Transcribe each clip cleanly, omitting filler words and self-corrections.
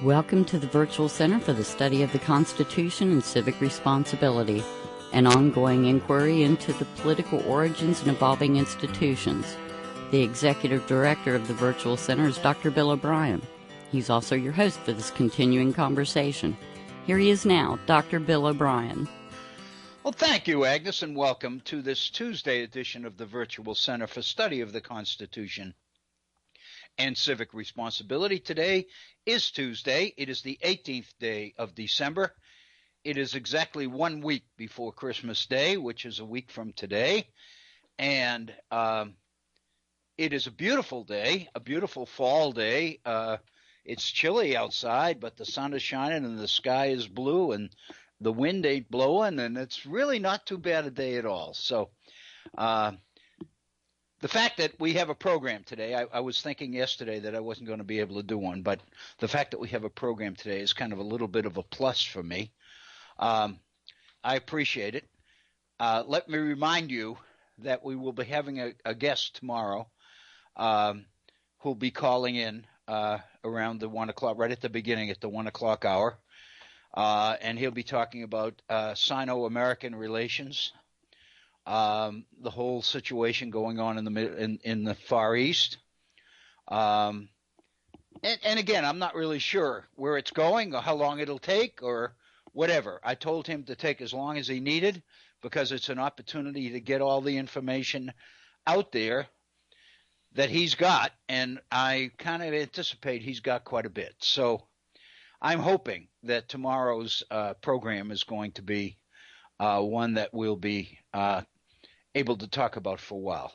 Welcome to the Virtual Center for the Study of the Constitution and Civic Responsibility, an ongoing inquiry into the political origins and evolving institutions. The Executive Director of the Virtual Center is Dr. Bill O'Brien. He's also your host for this continuing conversation. Here he is now, Dr. Bill O'Brien. Well, thank you, Agnes, and welcome to this Tuesday edition of the Virtual Center for Study of the Constitution and Civic Responsibility. Today is Tuesday. It is the 18th day of December. It is exactly 1 week before Christmas Day, which is a week from today. And it is a beautiful day, a beautiful fall day. It's chilly outside, but the sun is shining and the sky is blue and the wind ain't blowing, and it's really not too bad a day at all. So the fact that we have a program today, I was thinking yesterday that I wasn't going to be able to do one, but the fact that we have a program today is kind of a little bit of a plus for me. I appreciate it. Let me remind you that we will be having a guest tomorrow who'll be calling in around the 1 o'clock, right at the beginning at the 1 o'clock hour. And he'll be talking about Sino-American relations, the whole situation going on in the Far East. And again, I'm not really sure where it's going or how long it'll take or whatever. I told him to take as long as he needed because it's an opportunity to get all the information out there that he's got, and I kind of anticipate he's got quite a bit. So I'm hoping that tomorrow's program is going to be one that we'll be able to talk about for a while.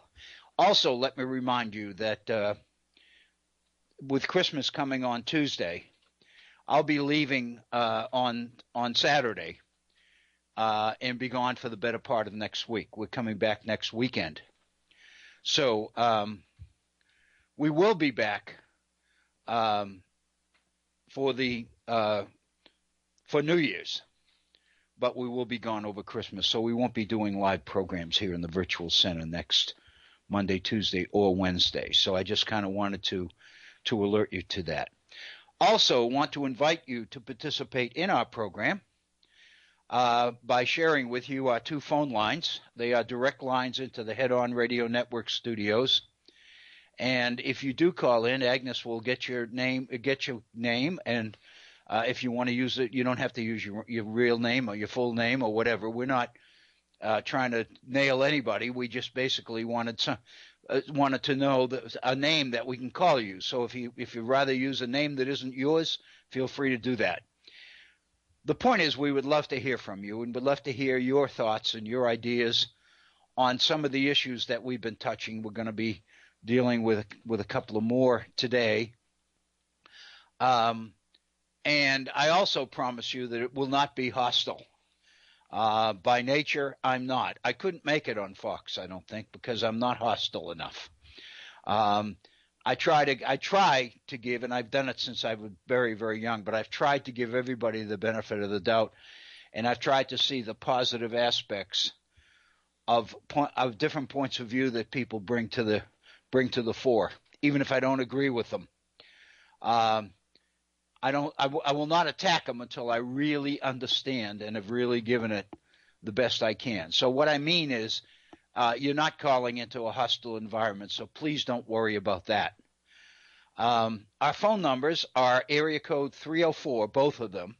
Also, let me remind you that with Christmas coming on Tuesday, I'll be leaving on Saturday and be gone for the better part of next week. We're coming back next weekend. So we will be back for New Year's, but we will be gone over Christmas, so we won't be doing live programs here in the Virtual Center next Monday, Tuesday, or Wednesday. So I just kind of wanted to alert you to that. Also, want to invite you to participate in our program by sharing with you our two phone lines. They are direct lines into the Head On Radio Network studios. And if you do call in, Agnes will get your name, and if you want to use it, you don't have to use your real name or your full name or whatever. We're not trying to nail anybody. We just basically wanted to know a name that we can call you. So if you'd rather use a name that isn't yours, feel free to do that. The point is, we would love to hear from you, and would love to hear your thoughts and your ideas on some of the issues that we've been touching. We're going to be dealing with a couple of more today. And I also promise you that it will not be hostile. By nature, I'm not. I couldn't make it on Fox, I don't think, because I'm not hostile enough. I try to give, and I've done it since I was very, very young, but I've tried to give everybody the benefit of the doubt, and I've tried to see the positive aspects of different points of view that people bring to the fore, even if I don't agree with them. I will not attack them until I really understand and have really given it the best I can. So what I mean is, you're not calling into a hostile environment, so please don't worry about that. Our phone numbers are area code 304, both of them.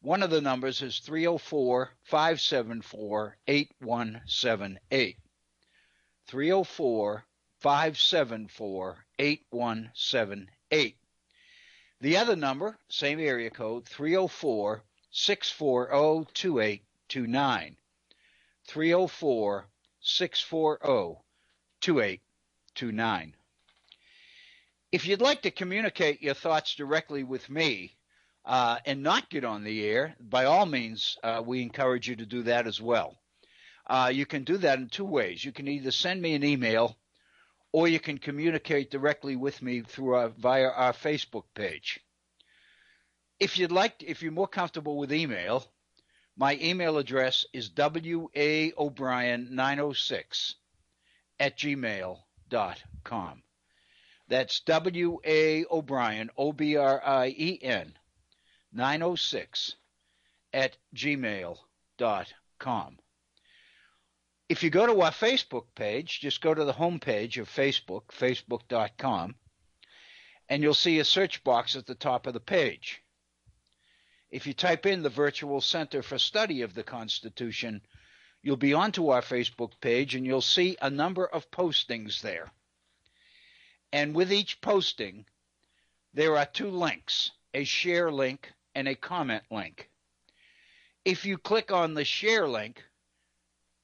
One of the numbers is 304-574-8178. 304-574-8178. The other number, same area code, 304-640-2829. 304-640-2829. If you'd like to communicate your thoughts directly with me and not get on the air, by all means, we encourage you to do that as well. You can do that in two ways. You can either send me an email, or you can communicate directly with me via our Facebook page. If you're more comfortable with email, my email address is waobrien906@gmail.com. That's W.A. O'Brien, O-B-R-I-E-N, 906 at gmail.com. If you go to our Facebook page, just go to the homepage of Facebook, facebook.com, and you'll see a search box at the top of the page. If you type in the Virtual Center for Study of the Constitution, you'll be onto our Facebook page and you'll see a number of postings there. And with each posting, there are two links, a share link and a comment link. If you click on the share link,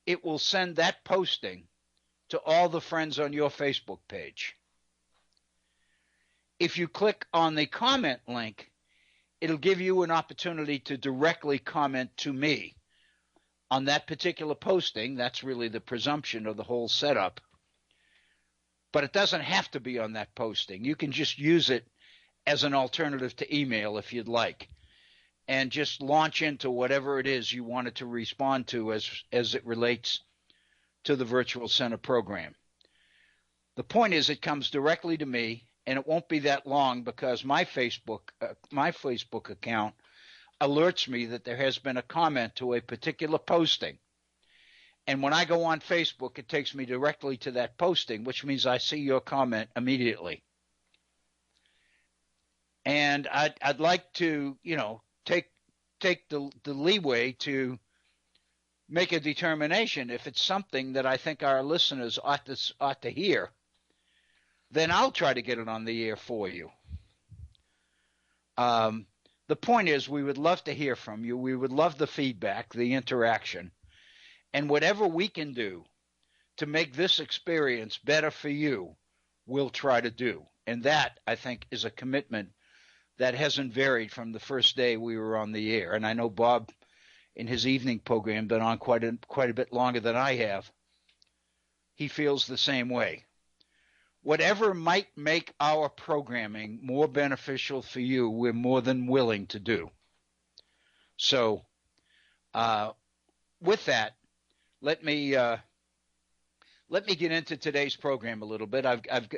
it will send that posting to all the friends on your Facebook page. If you click on the comment link, it'll give you an opportunity to directly comment to me on that particular posting. That's really the presumption of the whole setup. But it doesn't have to be on that posting. You can just use it as an alternative to email if you'd like, and just launch into whatever it is you wanted to respond to as it relates to the Virtual Center program. The point is it comes directly to me, and it won't be that long because my Facebook account alerts me that there has been a comment to a particular posting. And when I go on Facebook, it takes me directly to that posting, which means I see your comment immediately. And I'd like to, take the leeway to make a determination. If it's something that I think our listeners ought to hear, then I'll try to get it on the air for you. The point is, we would love to hear from you. We would love the feedback, the interaction. And whatever we can do to make this experience better for you, we'll try to do. And that, I think, is a commitment that hasn't varied from the first day we were on the air. And I know Bob, in his evening program, been on quite a bit longer than I have. He feels the same way. Whatever might make our programming more beneficial for you, we're more than willing to do. So, with that, let me get into today's program a little bit.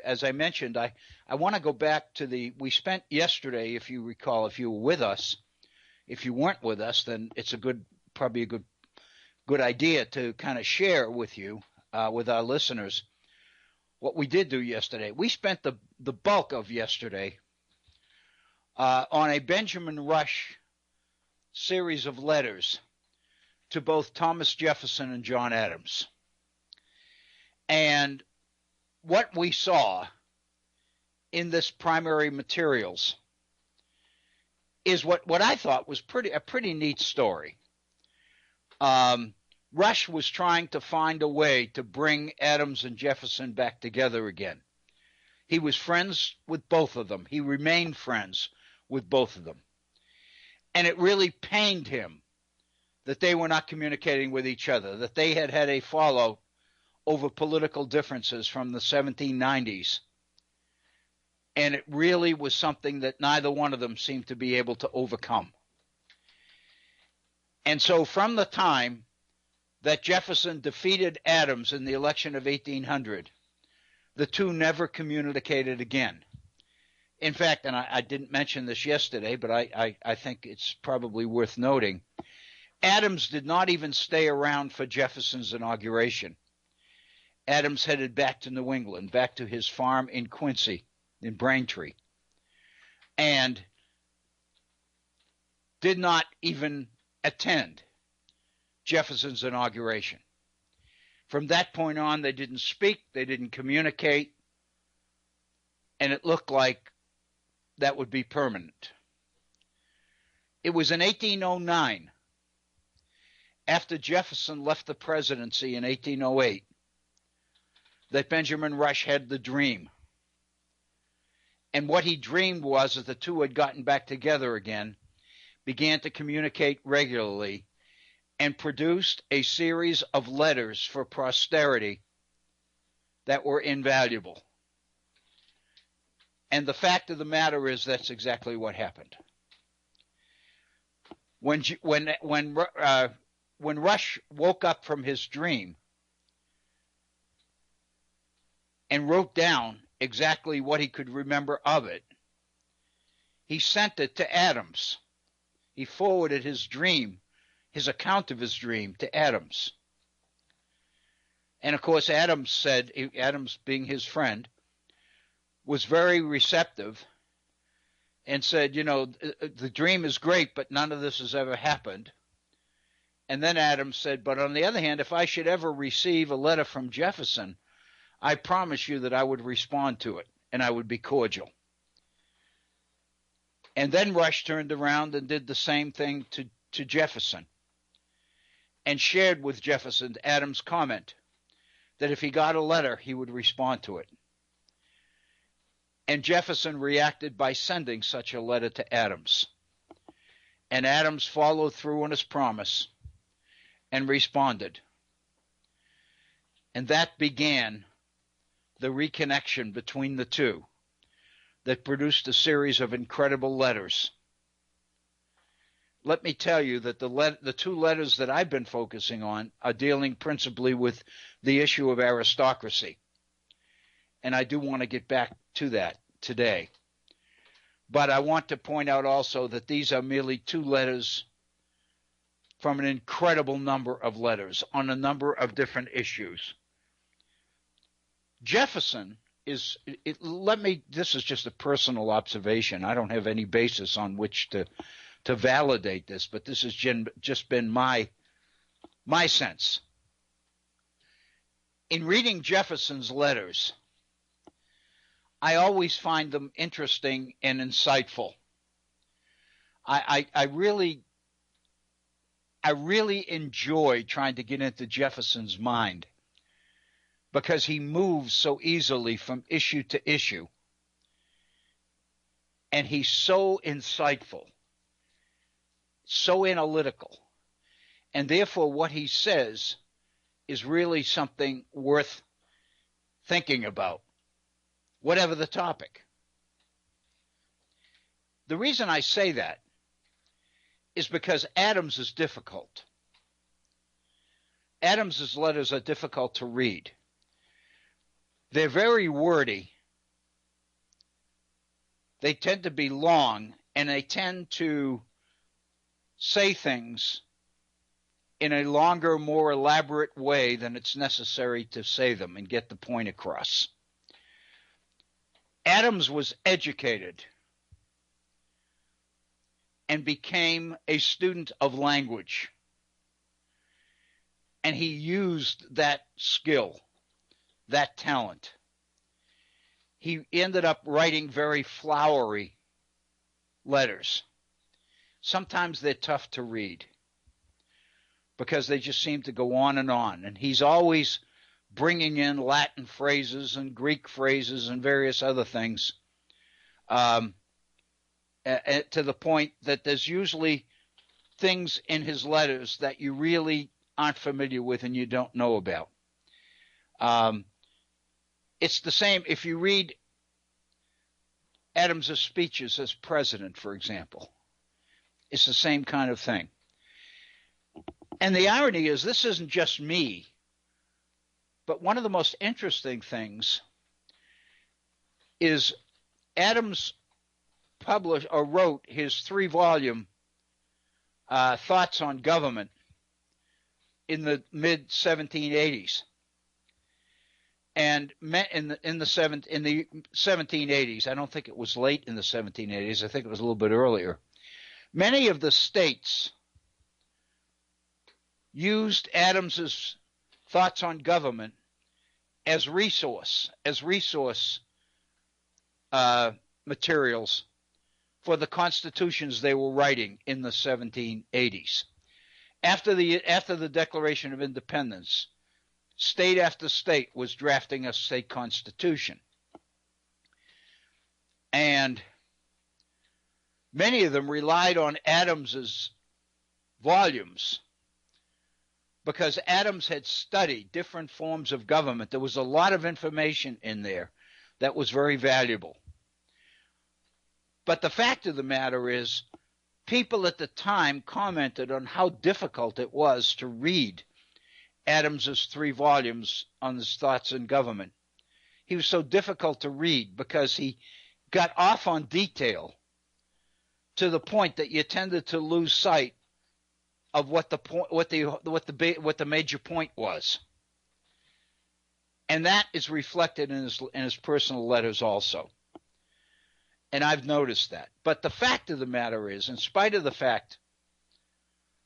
As I mentioned, I want to go back to we spent yesterday, if you recall, if you were with us. If you weren't with us, then it's probably a good idea to kind of share with you, with our listeners, what we did do yesterday. We spent the bulk of yesterday on a Benjamin Rush series of letters to both Thomas Jefferson and John Adams. And what we saw in this primary materials is what I thought was a pretty neat story. Rush was trying to find a way to bring Adams and Jefferson back together again. He was friends with both of them. He remained friends with both of them. And it really pained him that they were not communicating with each other, that they had a fallout over political differences from the 1790s. And it really was something that neither one of them seemed to be able to overcome. And so from the time that Jefferson defeated Adams in the election of 1800, the two never communicated again. In fact, and I didn't mention this yesterday, but I think it's probably worth noting, Adams did not even stay around for Jefferson's inauguration. Adams headed back to New England, back to his farm in Quincy, in Braintree, and did not even attend Jefferson's inauguration. From that point on, they didn't speak, they didn't communicate, and it looked like that would be permanent. It was in 1809, after Jefferson left the presidency in 1808, that Benjamin Rush had the dream. And what he dreamed was that the two had gotten back together again, began to communicate regularly, and produced a series of letters for posterity that were invaluable. And the fact of the matter is that's exactly what happened. When Rush woke up from his dream and wrote down exactly what he could remember of it, he sent it to Adams. He forwarded his dream, his account of his dream, to Adams. And of course, Adams said, Adams being his friend, was very receptive and said, you know, the dream is great, but none of this has ever happened. And then Adams said, but on the other hand, if I should ever receive a letter from Jefferson, I promise you that I would respond to it and I would be cordial. And then Rush turned around and did the same thing to Jefferson and shared with Jefferson Adams' comment that if he got a letter, he would respond to it. And Jefferson reacted by sending such a letter to Adams. And Adams followed through on his promise and responded. And that began the reconnection between the two that produced a series of incredible letters. Let me tell you that the two letters that I've been focusing on are dealing principally with the issue of aristocracy. And I do want to get back to that today. But I want to point out also that these are merely two letters from an incredible number of letters on a number of different issues. Jefferson this is just a personal observation. I don't have any basis on which to validate this, but this has just been my sense. In reading Jefferson's letters, I always find them interesting and insightful. I really enjoy trying to get into Jefferson's mind because he moves so easily from issue to issue. And he's so insightful, so analytical. And therefore what he says is really something worth thinking about, whatever the topic. The reason I say that is because Adams is difficult. Adams's letters are difficult to read. They're very wordy. They tend to be long, and they tend to say things in a longer, more elaborate way than it's necessary to say them and get the point across. Adams was educated and became a student of language. And he used that skill, that talent. He ended up writing very flowery letters. Sometimes they're tough to read because they just seem to go on. And he's always bringing in Latin phrases and Greek phrases and various other things to the point that there's usually things in his letters that you really aren't familiar with and you don't know about. It's the same if you read Adams's speeches as president, for example. It's the same kind of thing. And the irony is this isn't just me, but one of the most interesting things is Adams published or wrote his 3-volume Thoughts on Government in the mid-1780s. And in the 1780s, I don't think it was late in the 1780s. I think it was a little bit earlier. Many of the states used Adams's Thoughts on Government as resource materials for the constitutions they were writing in the 1780s. After the Declaration of Independence, state after state was drafting a state constitution. And many of them relied on Adams's volumes because Adams had studied different forms of government. There was a lot of information in there that was very valuable. But the fact of the matter is, people at the time commented on how difficult it was to read Adams's 3 volumes on his Thoughts on Government. he was so difficult to read because he got off on detail to the point that you tended to lose sight of what the major point was. And that is reflected in his personal letters also. And I've noticed that. But the fact of the matter is, in spite of the fact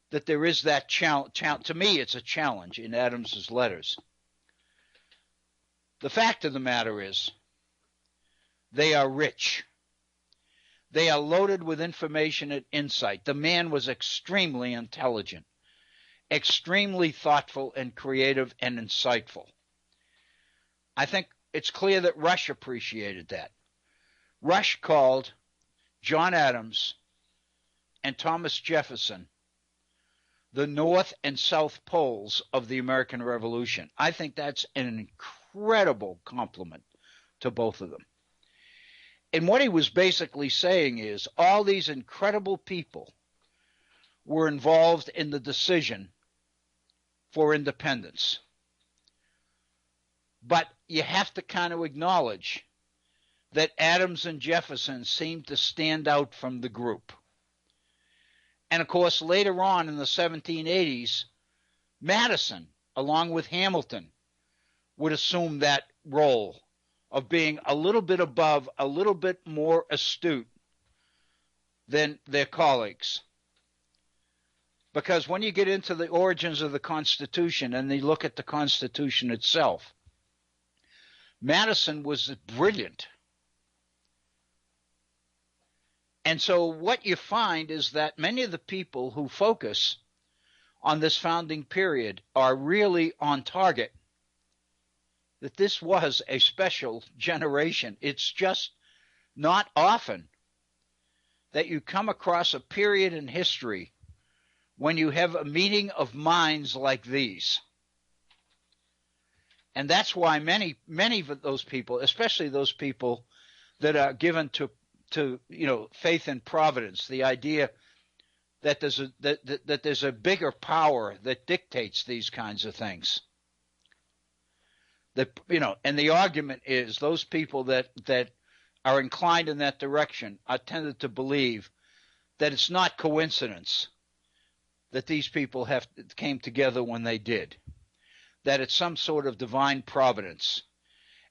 that there is that challenge, to me it's a challenge in Adams's letters, the fact of the matter is they are rich. They are loaded with information and insight. The man was extremely intelligent, extremely thoughtful and creative and insightful. I think it's clear that Rush appreciated that. Rush called John Adams and Thomas Jefferson the North and South poles of the American Revolution. I think that's an incredible compliment to both of them. And what he was basically saying is all these incredible people were involved in the decision for independence. But you have to kind of acknowledge that Adams and Jefferson seemed to stand out from the group. And of course, later on in the 1780s, Madison, along with Hamilton, would assume that role of being a little bit above, a little bit more astute than their colleagues. Because when you get into the origins of the Constitution and you look at the Constitution itself, Madison was brilliant. And so what you find is that many of the people who focus on this founding period are really on target, that this was a special generation. It's just not often that you come across a period in history when you have a meeting of minds like these. And that's why many of those people, especially those people that are given to faith in providence, the idea that there's a bigger power that dictates these kinds of things. And the argument is those people that are inclined in that direction are tended to believe that it's not coincidence that these people came together when they did, that it's some sort of divine providence,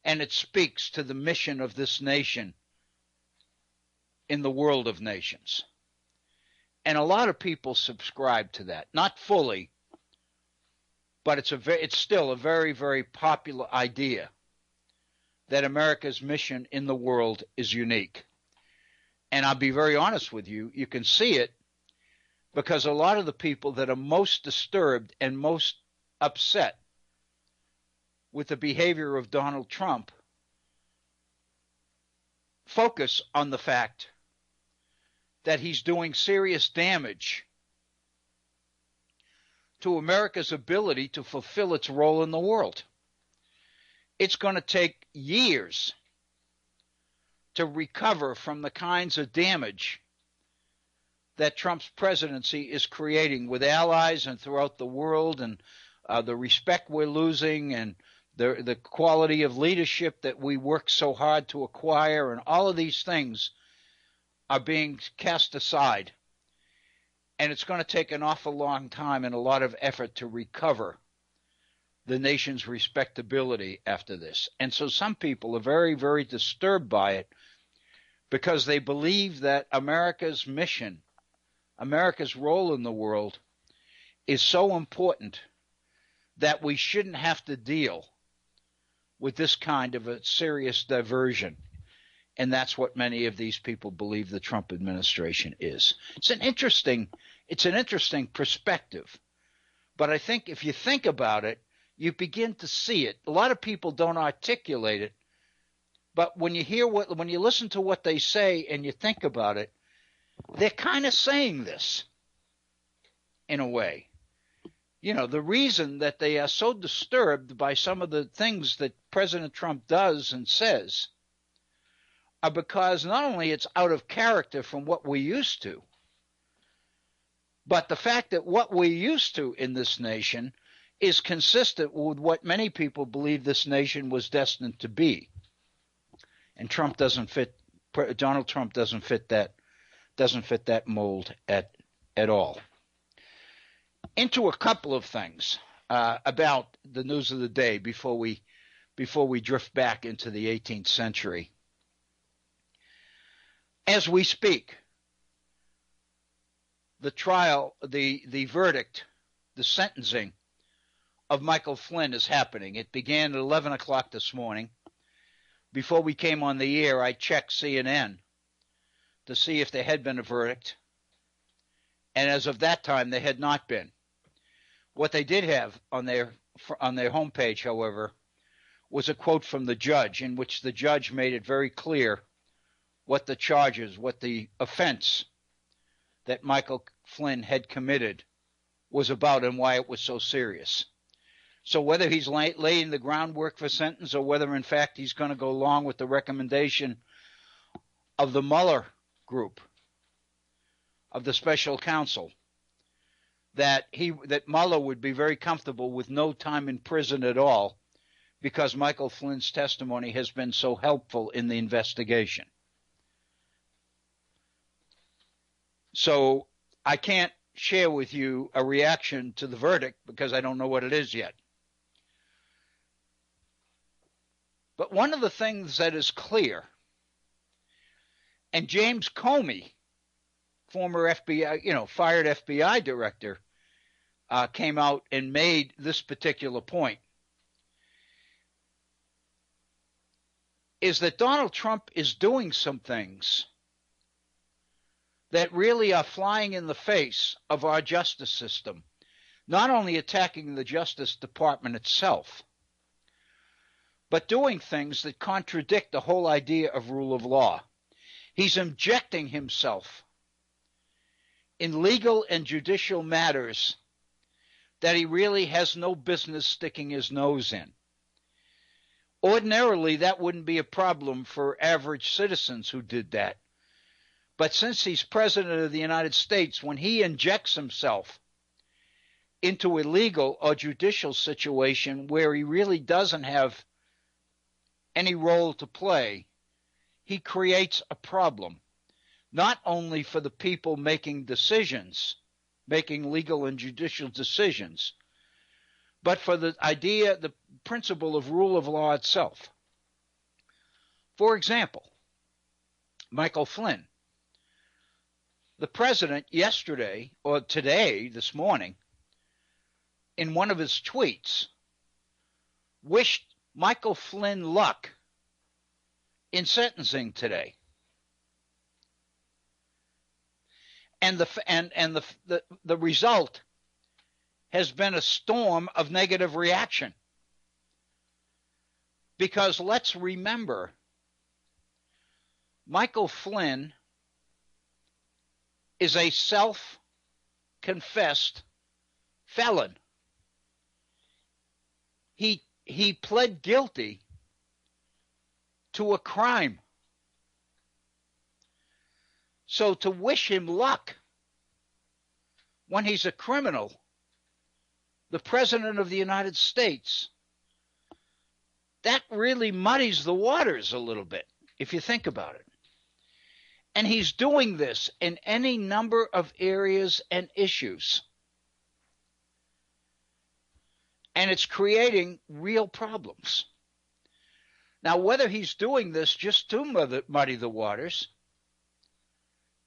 and it speaks to the mission of this nation in the world of nations. And a lot of people subscribe to that, not fully, but it's still a very, very popular idea that America's mission in the world is unique. And I'll be very honest with you, you can see it because a lot of the people that are most disturbed and most upset with the behavior of Donald Trump focus on the fact that he's doing serious damage to America's ability to fulfill its role in the world. It's going to take years to recover from the kinds of damage that Trump's presidency is creating with allies and throughout the world, and the respect we're losing, and the quality of leadership that we work so hard to acquire, and all of these things are being cast aside. And it's going to take an awful long time and a lot of effort to recover the nation's respectability after this. And so some people are very, very disturbed by it because they believe that America's mission, America's role in the world, is so important that we shouldn't have to deal with this kind of a serious diversion. And that's what many of these people believe the Trump administration is. It's an interesting perspective. But I think if you think about it, you begin to see it. A lot of people don't articulate it, but when you listen to what they say and you think about it, they're kind of saying this in a way. You know, the reason that they are so disturbed by some of the things that President Trump does and says are because not only it's out of character from what we used to, but the fact that what we used to in this nation is consistent with what many people believe this nation was destined to be. and Donald Trump doesn't fit that mold at all. Into a couple of things about the news of the day before we drift back into the 18th century. As we speak, the trial, the verdict, the sentencing of Michael Flynn is happening. It began at 11 o'clock this morning. Before we came on the air, I checked CNN to see if there had been a verdict. And as of that time, there had not been. What they did have on their homepage, however, was a quote from the judge in which the judge made it very clear what the charges, what the offense that Michael Flynn had committed was about and why it was so serious. So whether he's laying the groundwork for sentence or whether, in fact, he's going to go along with the recommendation of the Mueller group, of the special counsel, that Mueller would be very comfortable with no time in prison at all because Michael Flynn's testimony has been so helpful in the investigation. So I can't share with you a reaction to the verdict because I don't know what it is yet. But one of the things that is clear, and James Comey, former FBI, fired FBI director, came out and made this particular point, is that Donald Trump is doing some things that really are flying in the face of our justice system, not only attacking the Justice Department itself, but doing things that contradict the whole idea of rule of law. He's injecting himself in legal and judicial matters that he really has no business sticking his nose in. Ordinarily, that wouldn't be a problem for average citizens who did that. But since he's president of the United States, when he injects himself into a legal or judicial situation where he really doesn't have any role to play, he creates a problem, not only for the people making decisions, making legal and judicial decisions, but for the principle of rule of law itself. For example, Michael Flynn. The president yesterday, or today, this morning, in one of his tweets, wished Michael Flynn luck in sentencing today. And the result has been a storm of negative reaction. Because let's remember, Michael Flynn is a self-confessed felon. He pled guilty to a crime. So to wish him luck when he's a criminal, the president of the United States, that really muddies the waters a little bit, if you think about it. And he's doing this in any number of areas and issues. And it's creating real problems. Now, whether he's doing this just to muddy the waters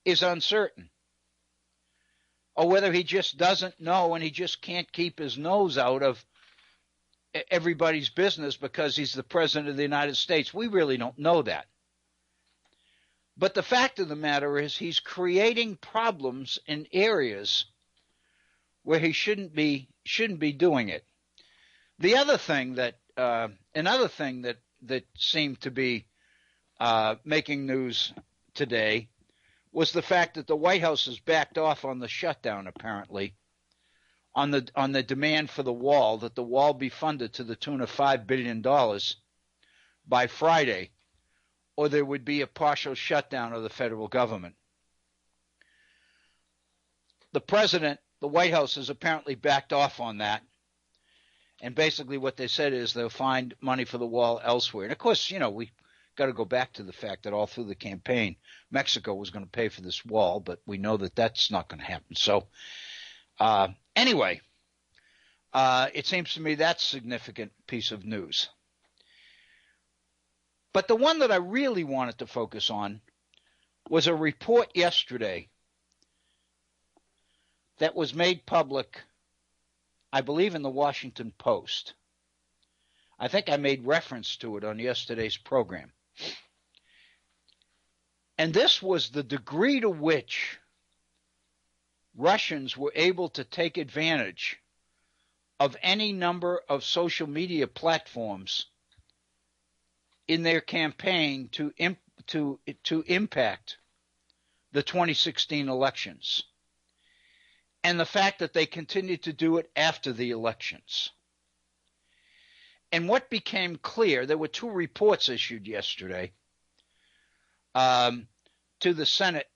is uncertain. Or whether he just doesn't know and he just can't keep his nose out of everybody's business because he's the president of the United States. We really don't know that. But the fact of the matter is he's creating problems in areas where he shouldn't be doing it. The other thing that that seemed to be making news today was the fact that the White House has backed off on the shutdown, apparently, on the demand for the wall, that the wall be funded to the tune of $5 billion by Friday, or there would be a partial shutdown of the federal government. The president, the White House, has apparently backed off on that. And basically what they said is they'll find money for the wall elsewhere. And, of course, we got to go back to the fact that all through the campaign, Mexico was going to pay for this wall, but we know that that's not going to happen. So anyway, it seems to me that's a significant piece of news. But the one that I really wanted to focus on was a report yesterday that was made public, I believe, in the Washington Post. I think I made reference to it on yesterday's program. And this was the degree to which Russians were able to take advantage of any number of social media platforms in their campaign to impact the 2016 elections, and the fact that they continued to do it after the elections. And what became clear, there were two reports issued yesterday to the Senate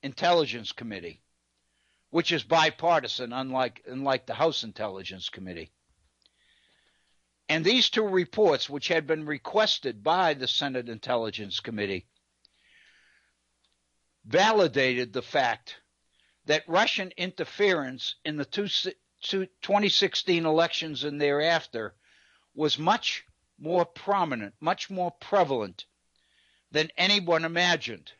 Intelligence Committee, which is bipartisan, unlike the House Intelligence Committee. And these two reports, which had been requested by the Senate Intelligence Committee, validated the fact that Russian interference in the 2016 elections and thereafter was much more prominent, much more prevalent than anyone imagined.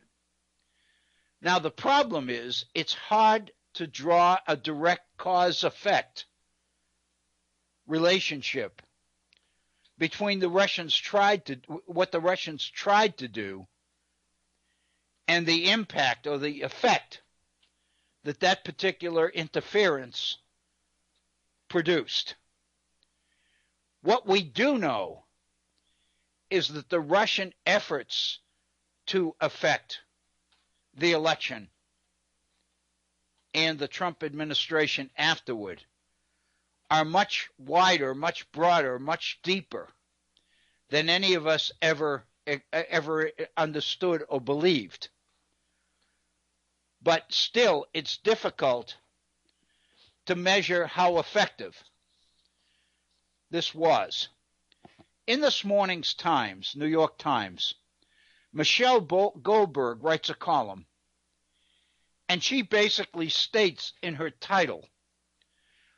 Now, the problem is it's hard to draw a direct cause-effect relationship between what the Russians tried to do and the impact or the effect that particular interference produced. What we do know is that the Russian efforts to affect the election and the Trump administration afterward are much wider, much broader, much deeper than any of us ever understood or believed. But still, it's difficult to measure how effective this was. In this morning's Times, New York Times, Michelle Goldberg writes a column, and she basically states in her title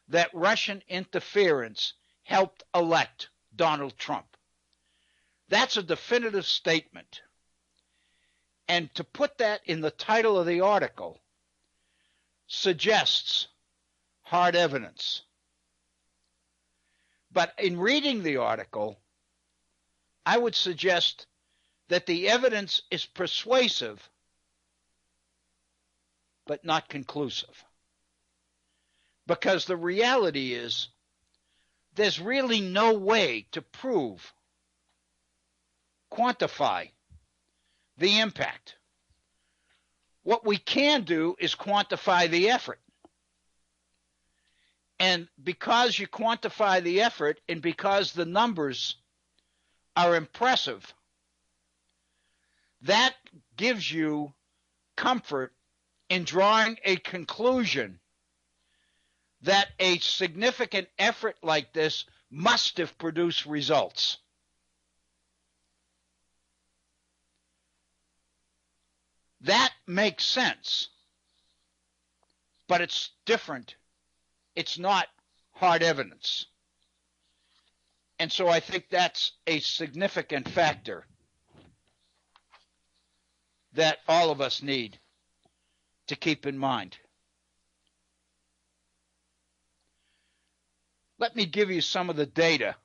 that Russian interference helped elect Donald Trump. That's a definitive statement. And to put that in the title of the article suggests hard evidence. But in reading the article, I would suggest that the evidence is persuasive, but not conclusive. Because the reality is, there's really no way to quantify the impact. What we can do is quantify the effort. And because you quantify the effort and because the numbers are impressive, that gives you comfort in drawing a conclusion that a significant effort like this must have produced results. That makes sense, but it's different. It's not hard evidence. And so I think that's a significant factor that all of us need to keep in mind. Let me give you some of the data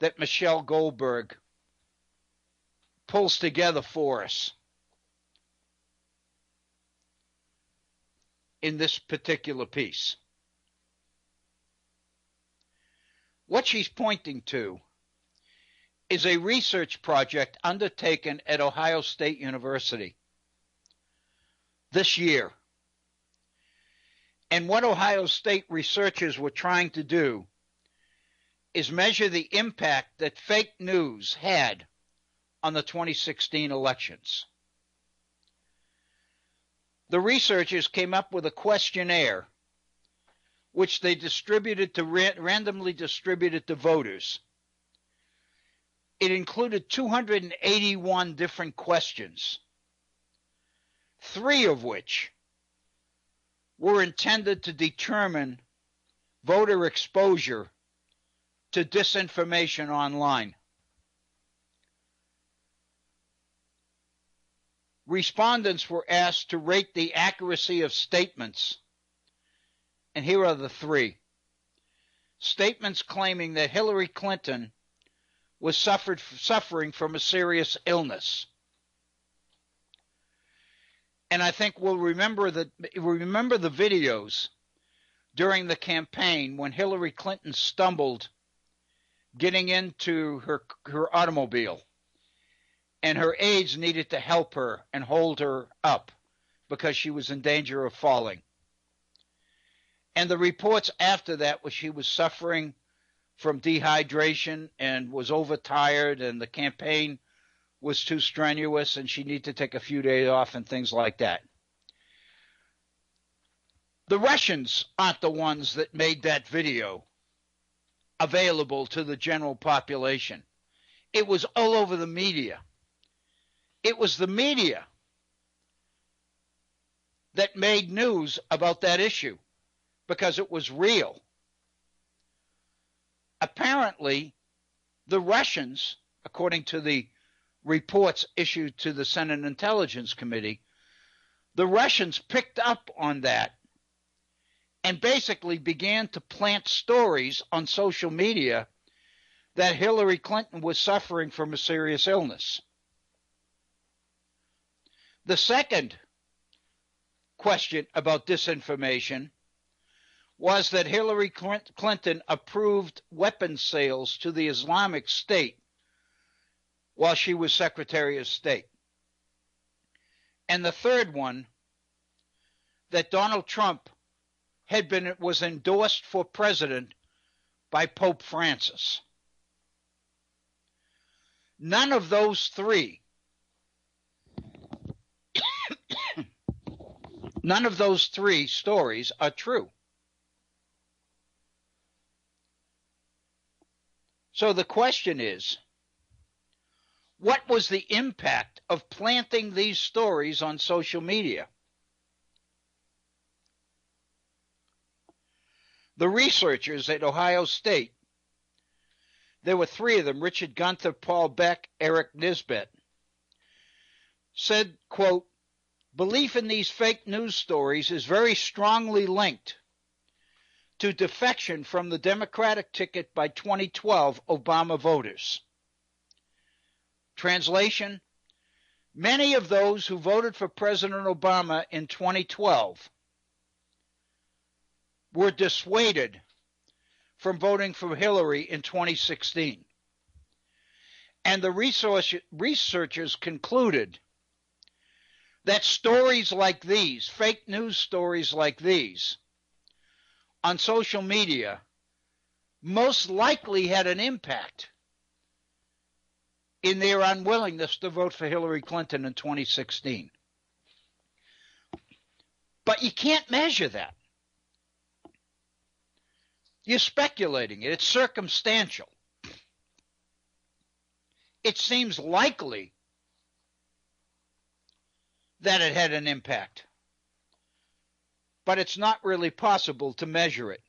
that Michelle Goldberg pulls together for us in this particular piece. What she's pointing to is a research project undertaken at Ohio State University this year. And what Ohio State researchers were trying to do is measure the impact that fake news had on the 2016 elections. The researchers came up with a questionnaire which they distributed to randomly distributed to voters It included 281 different questions, 3 of which were intended to determine voter exposure to disinformation online. Respondents were asked to rate the accuracy of statements, and here are the 3. Statements claiming that Hillary Clinton was suffering from a serious illness. And I think we'll remember the videos during the campaign when Hillary Clinton stumbled getting into her automobile, and her aides needed to help her and hold her up because she was in danger of falling. And the reports after that was she was suffering from dehydration and was overtired, and the campaign was too strenuous and she needed to take a few days off and things like that. The Russians aren't the ones that made that video available to the general population. It was all over the media. It was the media that made news about that issue because it was real. Apparently, the Russians, according to the reports issued to the Senate Intelligence Committee, the Russians picked up on that and basically began to plant stories on social media that Hillary Clinton was suffering from a serious illness. The second question about disinformation was that Hillary Clinton approved weapons sales to the Islamic State while she was Secretary of State. And the third one, that Donald Trump was endorsed for president by Pope Francis. None of those 3 stories are true. So the question is, what was the impact of planting these stories on social media? The researchers at Ohio State, there were 3 of them, Richard Gunther, Paul Beck, Eric Nisbet, said, quote, "Belief in these fake news stories is very strongly linked to defection from the Democratic ticket by 2012 Obama voters." Translation: many of those who voted for President Obama in 2012 were dissuaded from voting for Hillary in 2016. And the researchers concluded that stories like these, fake news stories like these, on social media most likely had an impact in their unwillingness to vote for Hillary Clinton in 2016. But you can't measure that. You're speculating it. It's circumstantial. It seems likely that it had an impact, but it's not really possible to measure it.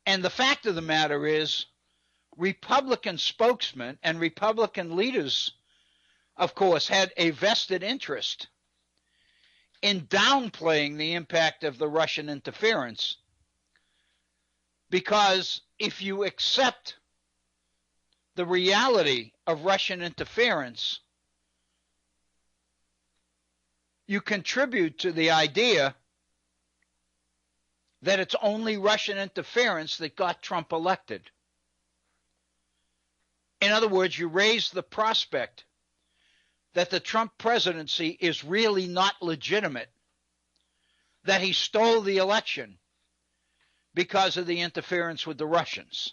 And the fact of the matter is, Republican spokesmen and Republican leaders, of course, had a vested interest in downplaying the impact of the Russian interference, because if you accept the reality of Russian interference, you contribute to the idea that it's only Russian interference that got Trump elected. In other words, you raise the prospect that the Trump presidency is really not legitimate, that he stole the election because of the interference with the Russians.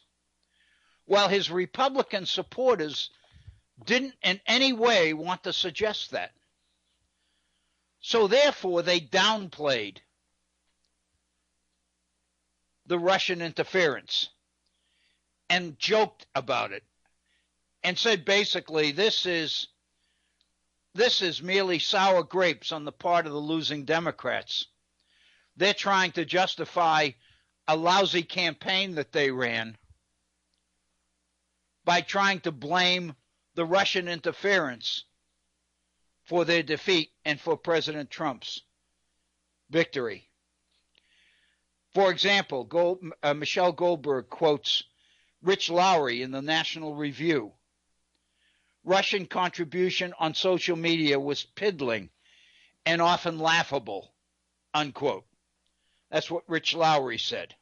Well, his Republican supporters didn't in any way want to suggest that. So therefore, they downplayed the Russian interference. and joked about it and said basically this is merely sour grapes on the part of the losing Democrats. They're trying to justify a lousy campaign that they ran by trying to blame the Russian interference for their defeat and for President Trump's victory. For example, Michelle Goldberg quotes Rich Lowry in the National Review. Russian contribution on social media was piddling and often laughable, unquote. That's what Rich Lowry said.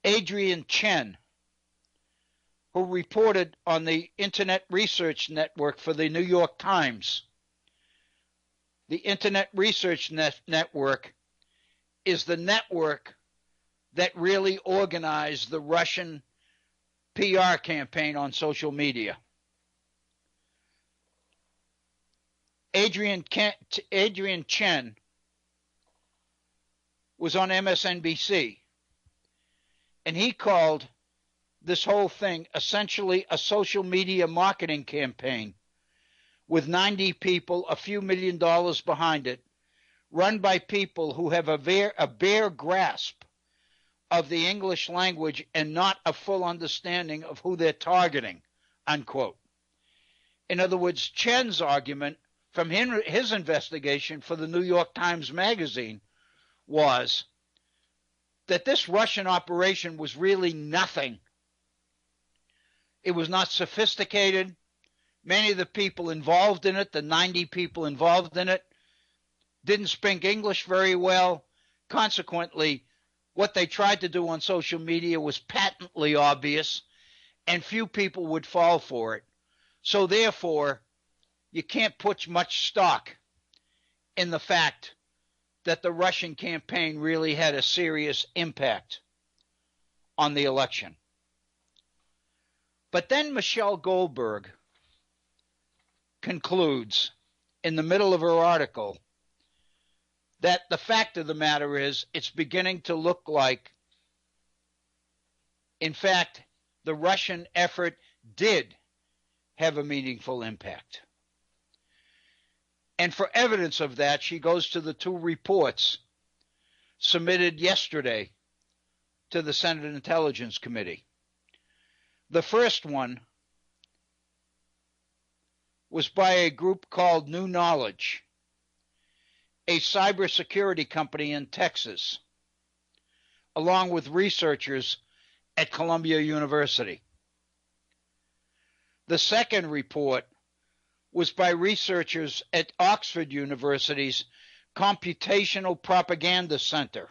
Adrian Chen, who reported on the Internet Research Network for the New York Times. The Internet Research Network is the network that really organized the Russian PR campaign on social media. Adrian Chen was on MSNBC, and he called this whole thing essentially a social media marketing campaign with 90 people, a few $1 million behind it, run by people who have a bare grasp of the English language and not a full understanding of who they're targeting, unquote. In other words, Chen's argument from his investigation for the New York Times Magazine was that this Russian operation was really nothing. It was not sophisticated. Many of the people involved in it, the 90 people involved in it, didn't speak English very well. Consequently, what they tried to do on social media was patently obvious, and few people would fall for it. So therefore, you can't put much stock in the fact that the Russian campaign really had a serious impact on the election. But then Michelle Goldberg concludes in the middle of her article that the fact of the matter is it's beginning to look like, in fact, the Russian effort did have a meaningful impact. And for evidence of that, she goes to the two reports submitted yesterday to the Senate Intelligence Committee. The first one was by a group called New Knowledge, a cybersecurity company in Texas, along with researchers at Columbia University. The second report was by researchers at Oxford University's Computational Propaganda Center,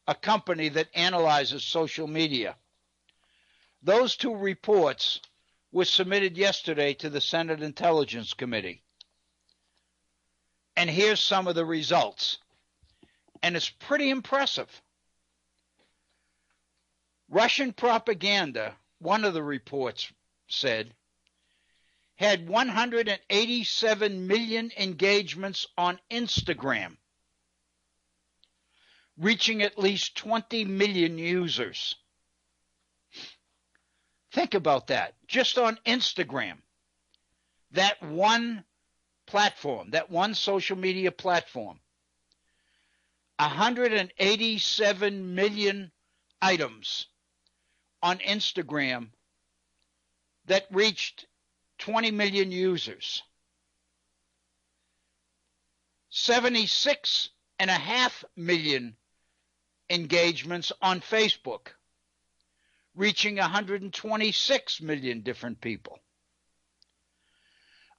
a company that analyzes social media. Those two reports were submitted yesterday to the Senate Intelligence Committee. And here's some of the results. And it's pretty impressive. Russian propaganda, one of the reports said, had 187 million engagements on Instagram, reaching at least 20 million users. Think about that. Just on Instagram, that one platform, that one social media platform, 187 million items on Instagram that reached 20 million users. 76.5 million engagements on Facebook, reaching 126 million different people.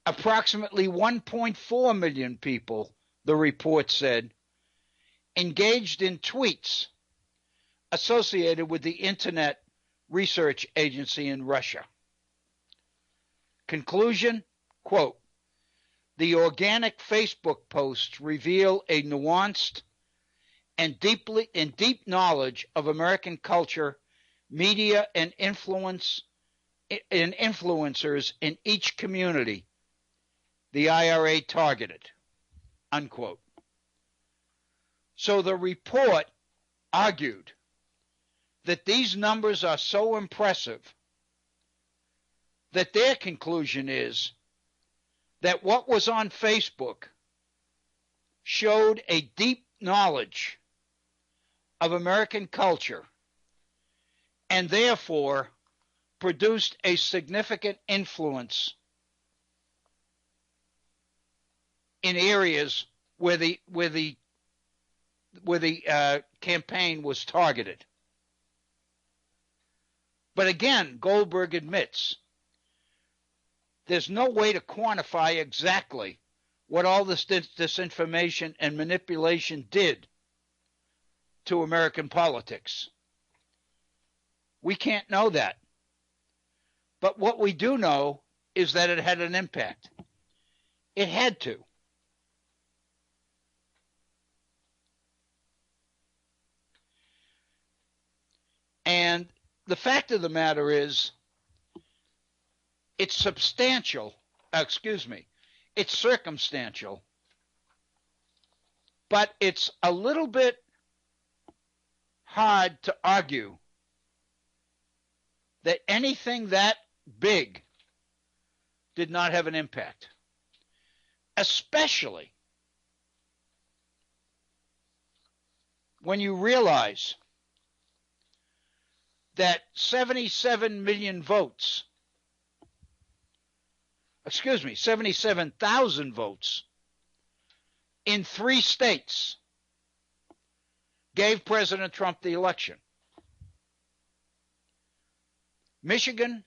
Approximately 1.4 million people, the report said, engaged in tweets associated with the Internet Research Agency in Russia. Conclusion, quote, the organic Facebook posts reveal a nuanced and deep knowledge of American culture, media, and influencers in each community the IRA targeted, unquote. So the report argued that these numbers are so impressive that their conclusion is that what was on Facebook showed a deep knowledge of American culture and therefore produced a significant influence in areas where the campaign was targeted. But again, Goldberg admits there's no way to quantify exactly what all this disinformation and manipulation did to American politics. We can't know that. But what we do know is that it had an impact. It had to. And the fact of the matter is, it's substantial, it's circumstantial, but it's a little bit hard to argue that anything that big did not have an impact, especially when you realize that 77,000 votes in 3 states gave President Trump the election. Michigan,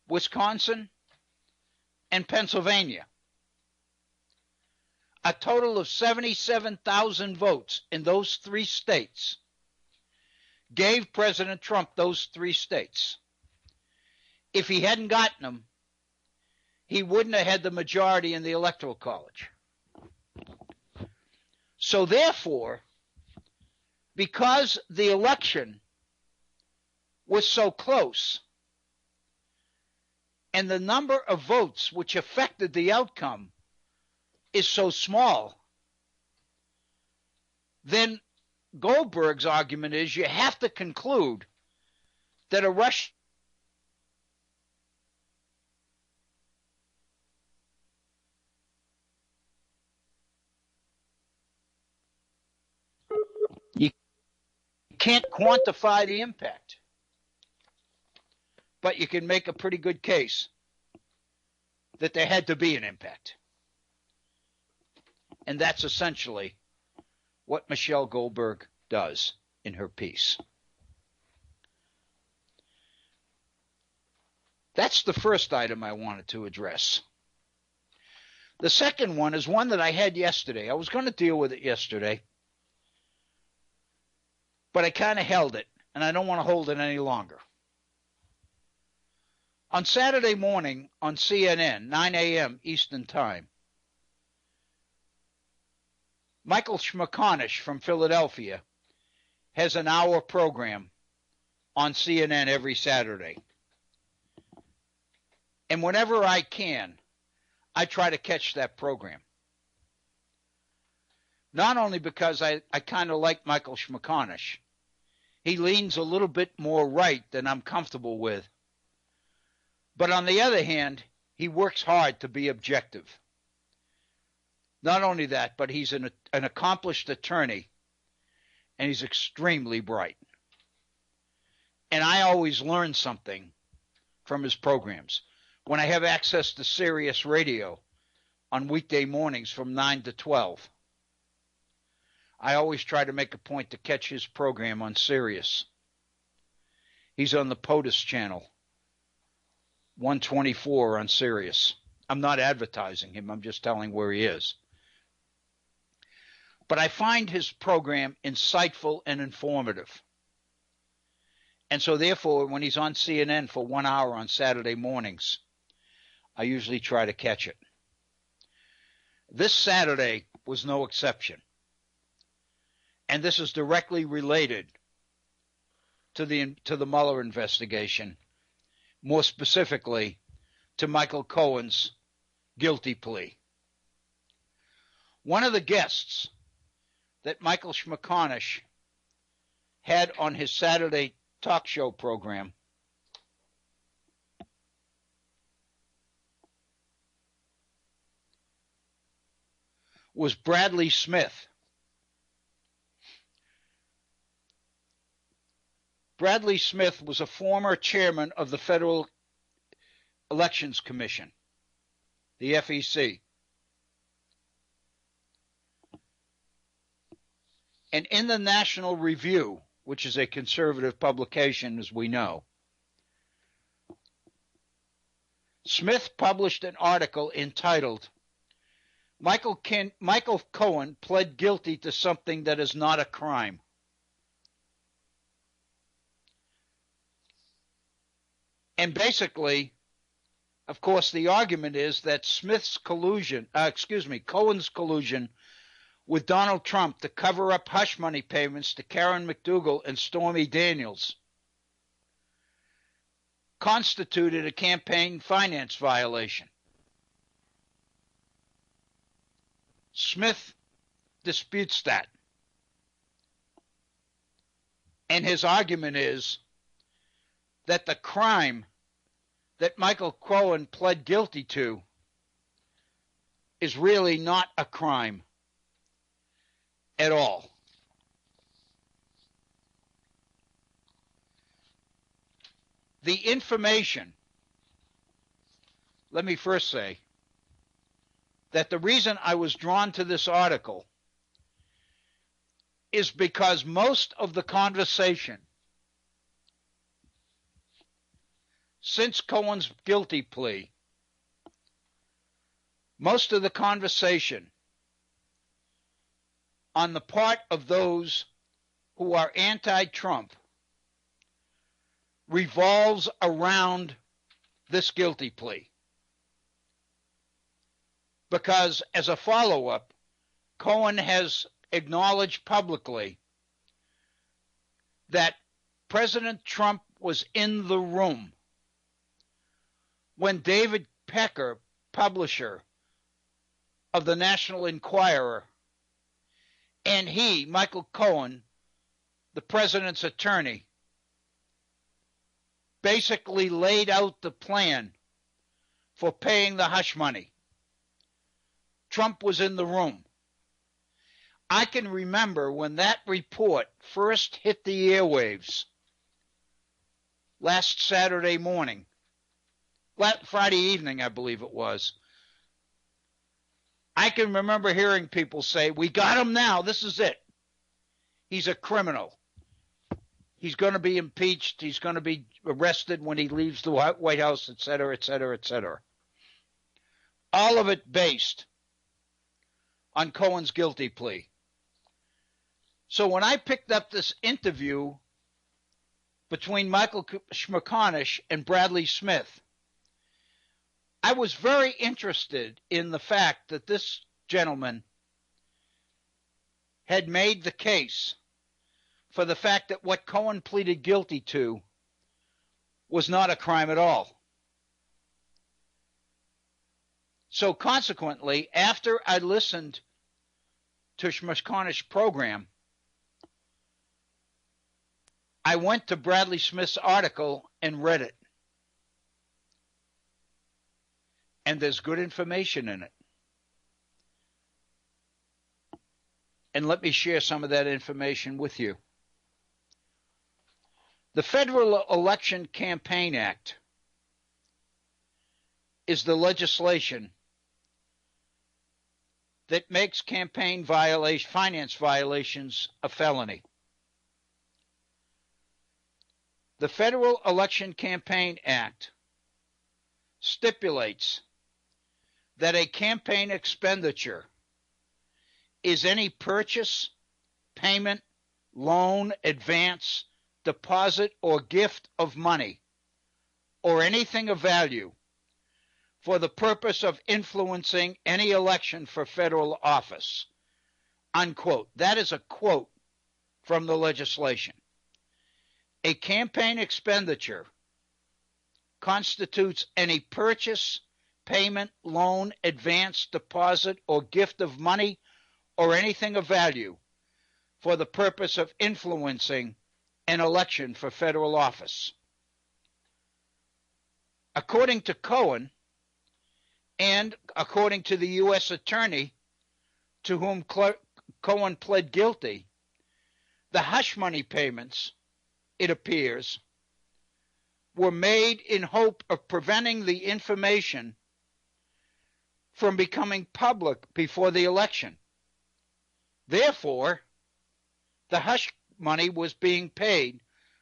Wisconsin, and Pennsylvania. A total of 77,000 votes in those 3 states gave President Trump those 3 states. If he hadn't gotten them, he wouldn't have had the majority in the Electoral College. So therefore, because the election was so close and the number of votes which affected the outcome is so small, then Goldberg's argument is you have to conclude that a Russian you can't quantify the impact, but you can make a pretty good case that there had to be an impact. And that's essentially what Michelle Goldberg does in her piece. That's the first item I wanted to address. The second one is one that I had yesterday. I was going to deal with it yesterday, but I kind of held it, and I don't want to hold it any longer. On Saturday morning on CNN, 9 a.m. Eastern Time, Michael Schmaconish from Philadelphia has an hour program on CNN every Saturday. And whenever I can, I try to catch that program. Not only because I kind of like Michael Schmaconish. He leans a little bit more right than I'm comfortable with. But on the other hand, he works hard to be objective. Not only that, but he's an accomplished attorney, and he's extremely bright. And I always learn something from his programs. When I have access to Sirius Radio on weekday mornings from 9 to 12, I always try to make a point to catch his program on Sirius. He's on the POTUS channel, 124 on Sirius. I'm not advertising him. I'm just telling where he is. But I find his program insightful and informative. And so therefore, when he's on CNN for 1 hour on Saturday mornings, I usually try to catch it. This Saturday was no exception. And this is directly related to the Mueller investigation, more specifically to Michael Cohen's guilty plea. One of the guests that Michael Schmaconish had on his Saturday talk show program was Bradley Smith. Bradley Smith was a former chairman of the Federal Elections Commission, the FEC. And in the National Review, which is a conservative publication, as we know, Smith published an article entitled, Michael Cohen pled guilty to something that is not a crime. And basically, of course, the argument is that Cohen's collusion with Donald Trump to cover up hush money payments to Karen McDougal and Stormy Daniels constituted a campaign finance violation. Smith disputes that. And his argument is that the crime that Michael Cohen pled guilty to is really not a crime at all. The information, let me first say that the reason I was drawn to this article is because most of the conversation since Cohen's guilty plea, most of the conversation on the part of those who are anti-Trump revolves around this guilty plea. Because as a follow-up, Cohen has acknowledged publicly that President Trump was in the room when David Pecker, publisher of the National Enquirer, and he, Michael Cohen, the president's attorney, basically laid out the plan for paying the hush money. Trump was in the room. I can remember when that report first hit the airwaves last Saturday morning, Friday evening, I believe it was. I can remember hearing people say, we got him now, this is it. He's a criminal. He's going to be impeached. He's going to be arrested when he leaves the White House, et cetera, et cetera, et cetera. All of it based on Cohen's guilty plea. So when I picked up this interview between Michael Smerconish and Bradley Smith, I was very interested in the fact that this gentleman had made the case for the fact that what Cohen pleaded guilty to was not a crime at all. So consequently, after I listened to Smerconish's program, I went to Bradley Smith's article and read it. And there's good information in it. And let me share some of that information with you. The Federal Election Campaign Act is the legislation that makes campaign finance violations a felony. The Federal Election Campaign Act stipulates that a campaign expenditure is any purchase, payment, loan, advance, deposit, or gift of money, or anything of value, for the purpose of influencing any election for federal office. Unquote. That is a quote from the legislation. A campaign expenditure constitutes any purchase, payment, loan, advance, deposit, or gift of money or anything of value for the purpose of influencing an election for federal office. According to Cohen, and according to the U.S. attorney to whom Cohen pled guilty, the hush money payments, it appears, were made in hope of preventing the information from becoming public before the election. Therefore, the hush money was being paid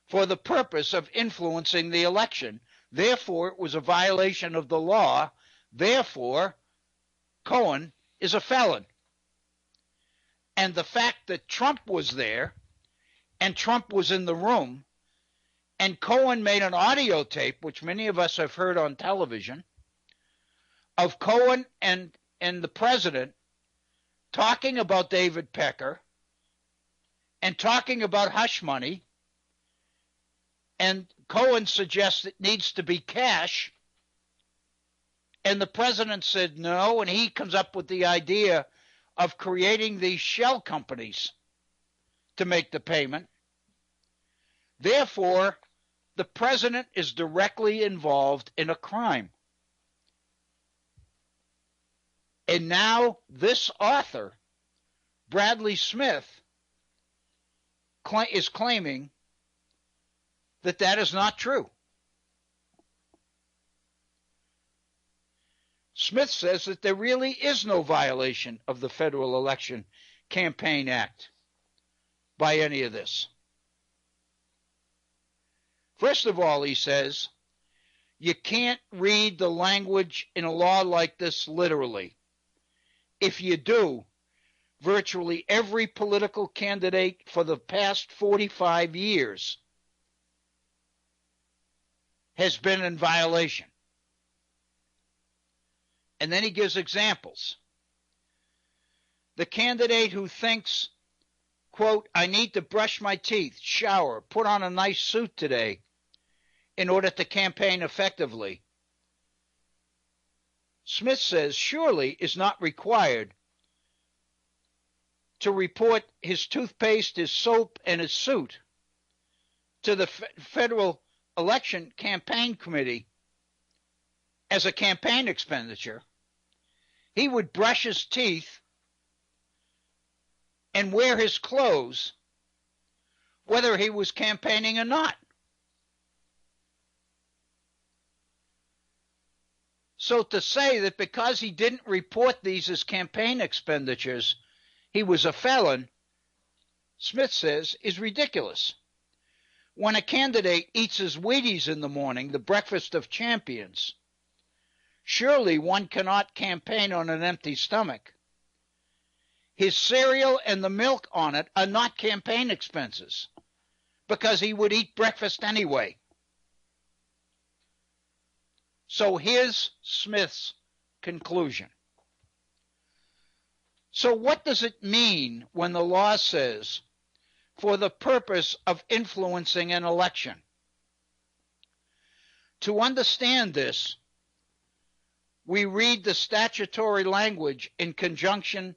for the purpose of influencing the election. Therefore, it was a violation of the law. Therefore, Cohen is a felon. And the fact that Trump was there and Trump was in the room and Cohen made an audio tape, which many of us have heard on television, of Cohen and the president talking about David Pecker and talking about hush money, and Cohen suggests it needs to be cash, and the president said no, and he comes up with the idea of creating these shell companies to make the payment. Therefore, the president is directly involved in a crime. And now this author, Bradley Smith, is claiming that that is not true. Smith says that there really is no violation of the Federal Election Campaign Act by any of this. First of all, he says, you can't read the language in a law like this literally. If you do, virtually every political candidate for the past 45 years has been in violation. And then he gives examples. The candidate who thinks, quote, I need to brush my teeth, shower, put on a nice suit today in order to campaign effectively, Smith says surely is not required to report his toothpaste, his soap, and his suit to the Federal Election Campaign Committee as a campaign expenditure. He would brush his teeth and wear his clothes whether he was campaigning or not. So to say that because he didn't report these as campaign expenditures, he was a felon, Smith says, is ridiculous. When a candidate eats his Wheaties in the morning, the breakfast of champions, surely one cannot campaign on an empty stomach. His cereal and the milk on it are not campaign expenses because he would eat breakfast anyway. So here's Smith's conclusion. So what does it mean when the law says, for the purpose of influencing an election? To understand this, we read the statutory language in conjunction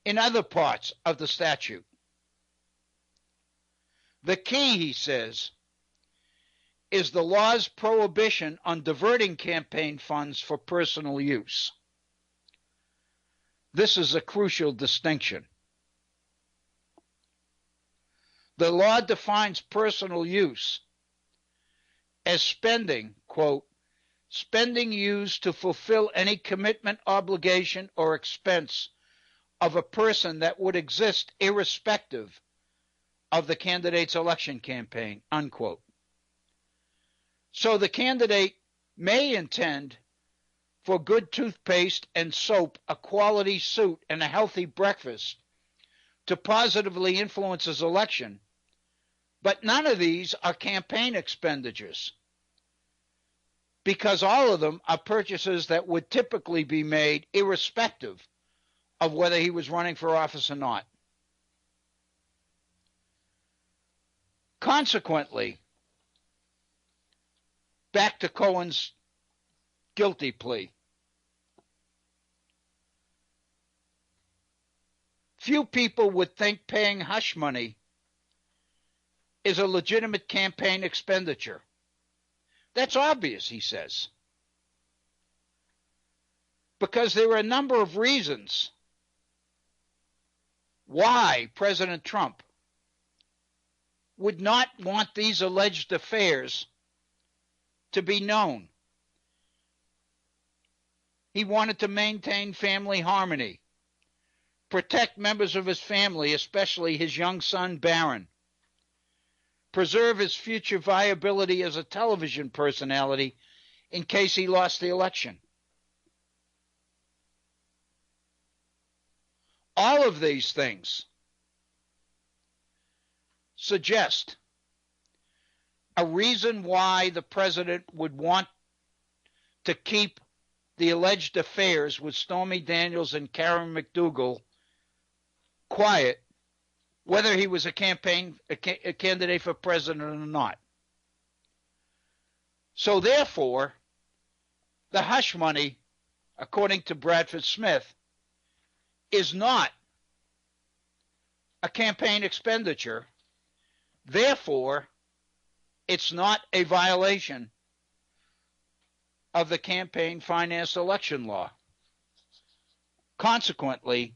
in other parts of the statute. The key, he says, is the law's prohibition on diverting campaign funds for personal use. This is a crucial distinction. The law defines personal use as spending, quote, spending used to fulfill any commitment, obligation, or expense of a person that would exist irrespective of the candidate's election campaign, unquote. So the candidate may intend for good toothpaste and soap, a quality suit, and a healthy breakfast to positively influence his election, but none of these are campaign expenditures because all of them are purchases that would typically be made irrespective of whether he was running for office or not. Consequently, back to Cohen's guilty plea. Few people would think paying hush money is a legitimate campaign expenditure. That's obvious, he says, because there are a number of reasons why President Trump would not want these alleged affairs to be known. He wanted to maintain family harmony, protect members of his family, especially his young son Barron, preserve his future viability as a television personality in case he lost the election. All of these things suggest a reason why the president would want to keep the alleged affairs with Stormy Daniels and Karen McDougal quiet, whether he was a candidate for president or not. So therefore, the hush money, according to Bradford Smith, is not a campaign expenditure. Therefore, it's not a violation of the campaign finance election law. Consequently,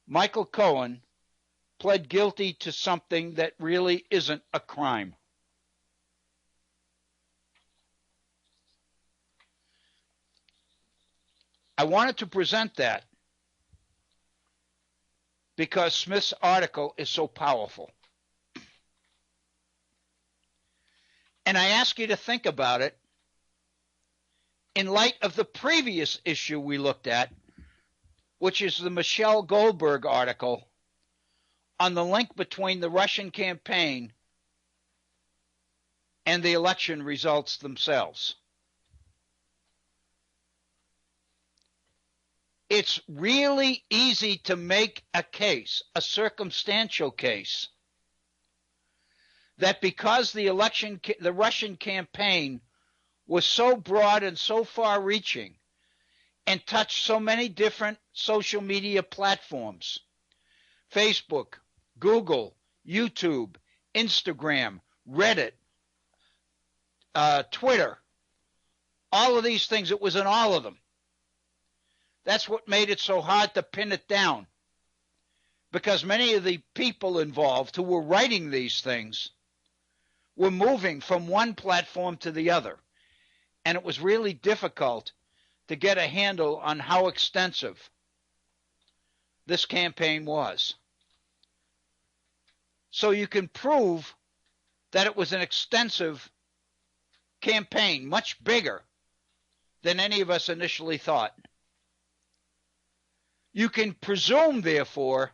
Michael Cohen pled guilty to something that really isn't a crime. I wanted to present that because Smith's article is so powerful. And I ask you to think about it in light of the previous issue we looked at, which is the Michelle Goldberg article on the link between the Russian campaign and the election results themselves. It's really easy to make a case, a circumstantial case, that because the Russian campaign was so broad and so far-reaching and touched so many different social media platforms, Facebook, Google, YouTube, Instagram, Reddit, Twitter, all of these things, it was in all of them. That's what made it so hard to pin it down, because many of the people involved who were writing these things were moving from one platform to the other, and it was really difficult to get a handle on how extensive this campaign was. So you can prove that it was an extensive campaign, much bigger than any of us initially thought. You can presume, therefore,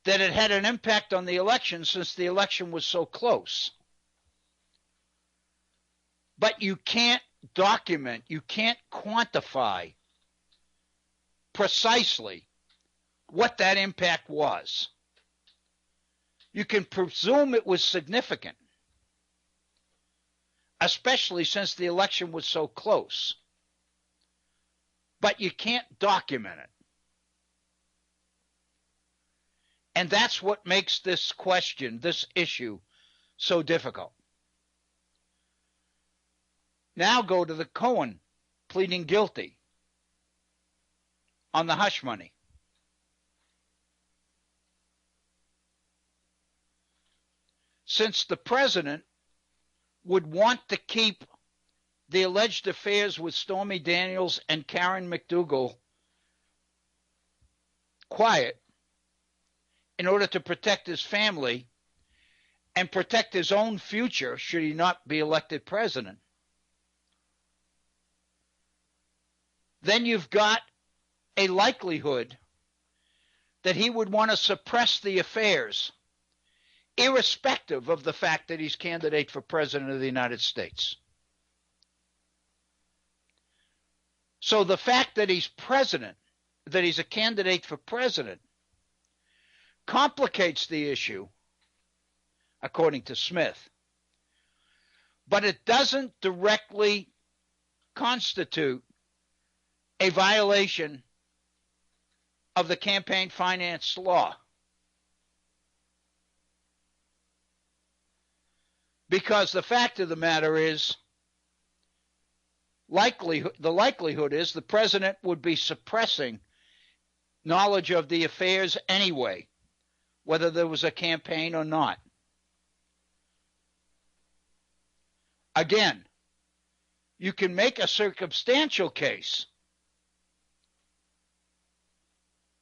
that it had an impact on the election since the election was so close. But you can't document, you can't quantify precisely what that impact was. You can presume it was significant, especially since the election was so close. But you can't document it. And that's what makes this question, this issue, so difficult. Now go to the Cohen pleading guilty on the hush money. Since the president would want to keep the alleged affairs with Stormy Daniels and Karen McDougal quiet in order to protect his family and protect his own future should he not be elected president, then you've got a likelihood that he would want to suppress the affairs, irrespective of the fact that he's candidate for president of the United States. So the fact that he's president, that he's a candidate for president, complicates the issue, according to Smith, but it doesn't directly constitute a violation of the campaign finance law. Because the fact of the matter is, the likelihood is the president would be suppressing knowledge of the affairs anyway, whether there was a campaign or not. Again, you can make a circumstantial case,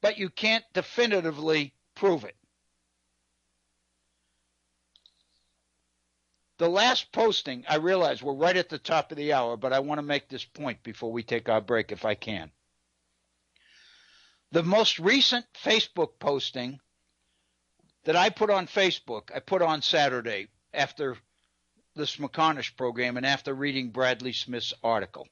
but you can't definitively prove it. The last posting, I realize we're right at the top of the hour, but I want to make this point before we take our break if I can. The most recent Facebook posting that I put on Facebook, I put on Saturday after the Smuconish program and after reading Bradley Smith's article.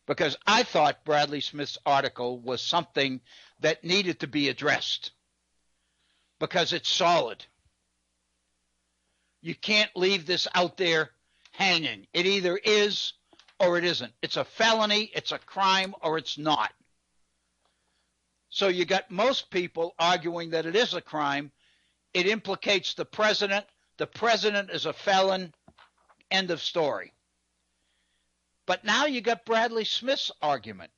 Because I thought Bradley Smith's article was something that needed to be addressed. Because it's solid. You can't leave this out there hanging. It either is or it isn't. It's a felony, it's a crime, or it's not. So you got most people arguing that it is a crime. It implicates the president. The president is a felon. End of story. But now you got Bradley Smith's argument.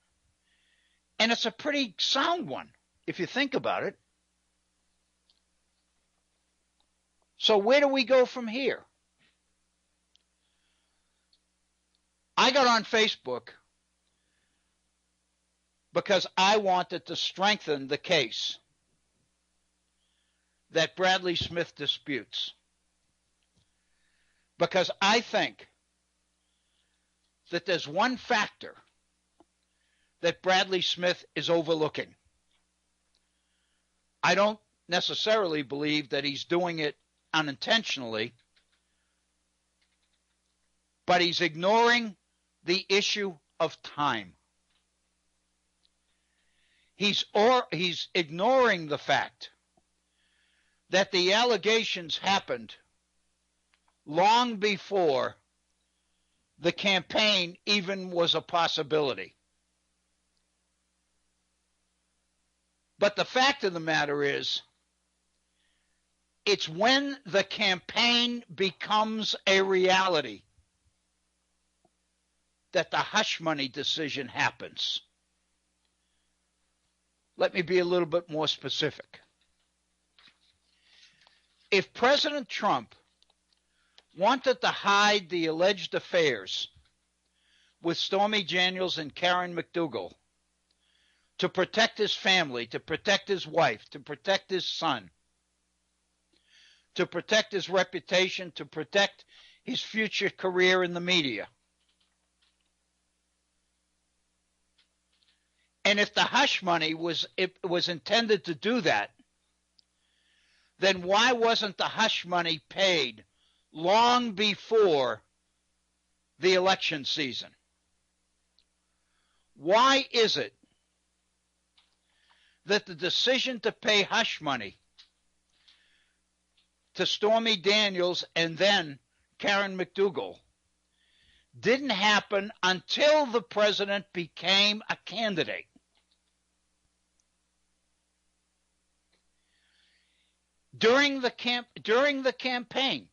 And it's a pretty sound one, if you think about it. So where do we go from here? I got on Facebook because I wanted to strengthen the case that Bradley Smith disputes. Because I think that there's one factor that Bradley Smith is overlooking. I don't necessarily believe that he's doing it unintentionally, but he's ignoring the issue of time. He's ignoring the fact that the allegations happened long before the campaign even was a possibility. But the fact of the matter is, it's when the campaign becomes a reality that the hush money decision happens. Let me be a little bit more specific. If President Trump wanted to hide the alleged affairs with Stormy Daniels and Karen McDougal to protect his family, to protect his wife, to protect his son, to protect his reputation, to protect his future career in the media. And if the hush money was intended to do that, then why wasn't the hush money paid long before the election season? Why is it that the decision to pay hush money to Stormy Daniels and then Karen McDougal didn't happen until the president became a candidate? During the campaign,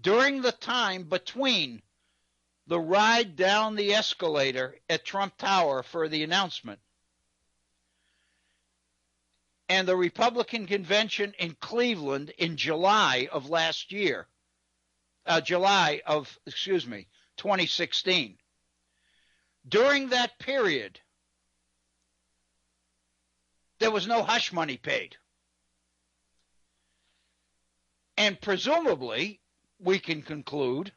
during the time between the ride down the escalator at Trump Tower for the announcement and the Republican convention in Cleveland in July of 2016. During that period, there was no hush money paid. And presumably, we can conclude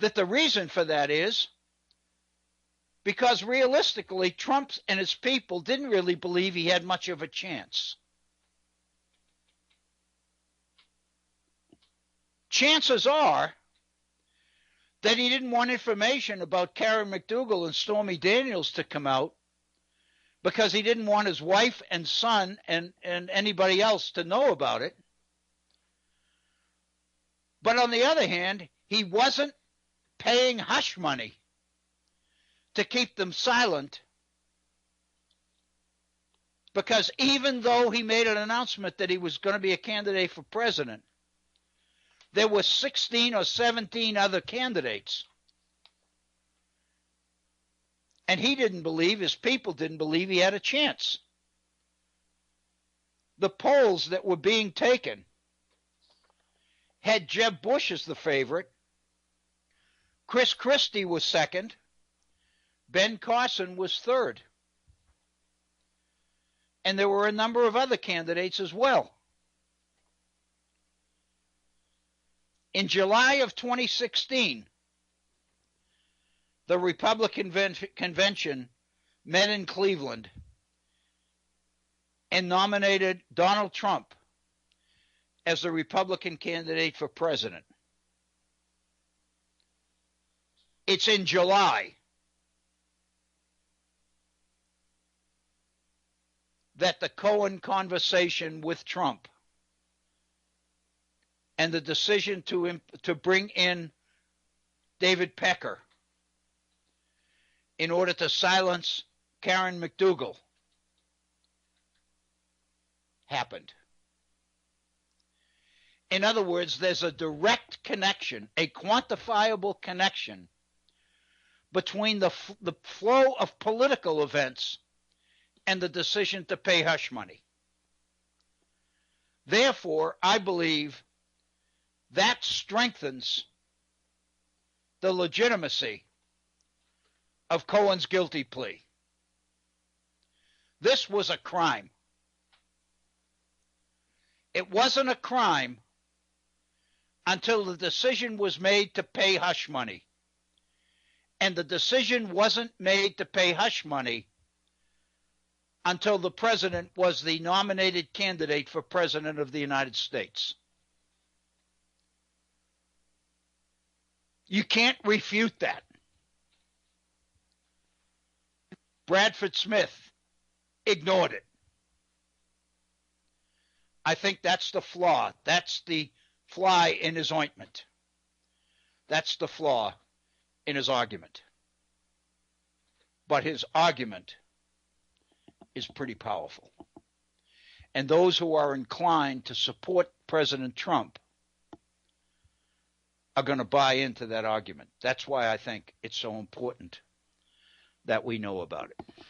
that the reason for that is because realistically, Trump and his people didn't really believe he had much of a chance. Chances are that he didn't want information about Karen McDougal and Stormy Daniels to come out because he didn't want his wife and son and anybody else to know about it. But on the other hand, he wasn't paying hush money to keep them silent Because even though he made an announcement that he was going to be a candidate for president, there were 16 or 17 other candidates. And he didn't believe, his people didn't believe he had a chance. The polls that were being taken had Jeb Bush as the favorite. Chris Christie was second. Ben Carson was third. And there were a number of other candidates as well. In July of 2016, the Republican convention met in Cleveland and nominated Donald Trump as the Republican candidate for president. It's in July that the Cohen conversation with Trump and the decision to bring in David Pecker in order to silence Karen McDougal happened. In other words, there's a direct connection, a quantifiable connection between the flow of political events and the decision to pay hush money. Therefore, I believe that strengthens the legitimacy of Cohen's guilty plea. This was a crime. It wasn't a crime until the decision was made to pay hush money. And the decision wasn't made to pay hush money until the president was the nominated candidate for president of the United States. You can't refute that. Bradford Smith ignored it. I think that's the flaw. That's the fly in his ointment. That's the flaw in his argument. But his argument is pretty powerful. And those who are inclined to support President Trump are going to buy into that argument. That's why I think it's so important that we know about it.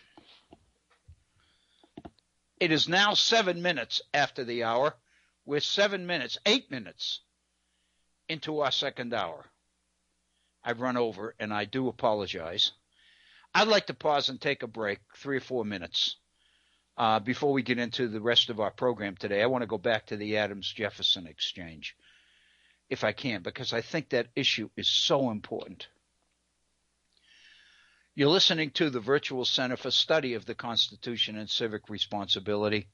It is now 7 minutes after the hour. We're 8 minutes into our second hour. I've run over, and I do apologize. I'd like to pause and take a break, 3 or 4 minutes, before we get into the rest of our program today. I want to go back to the Adams-Jefferson exchange, if I can, because I think that issue is so important. You're listening to the Virtual Center for Study of the Constitution and Civic Responsibility.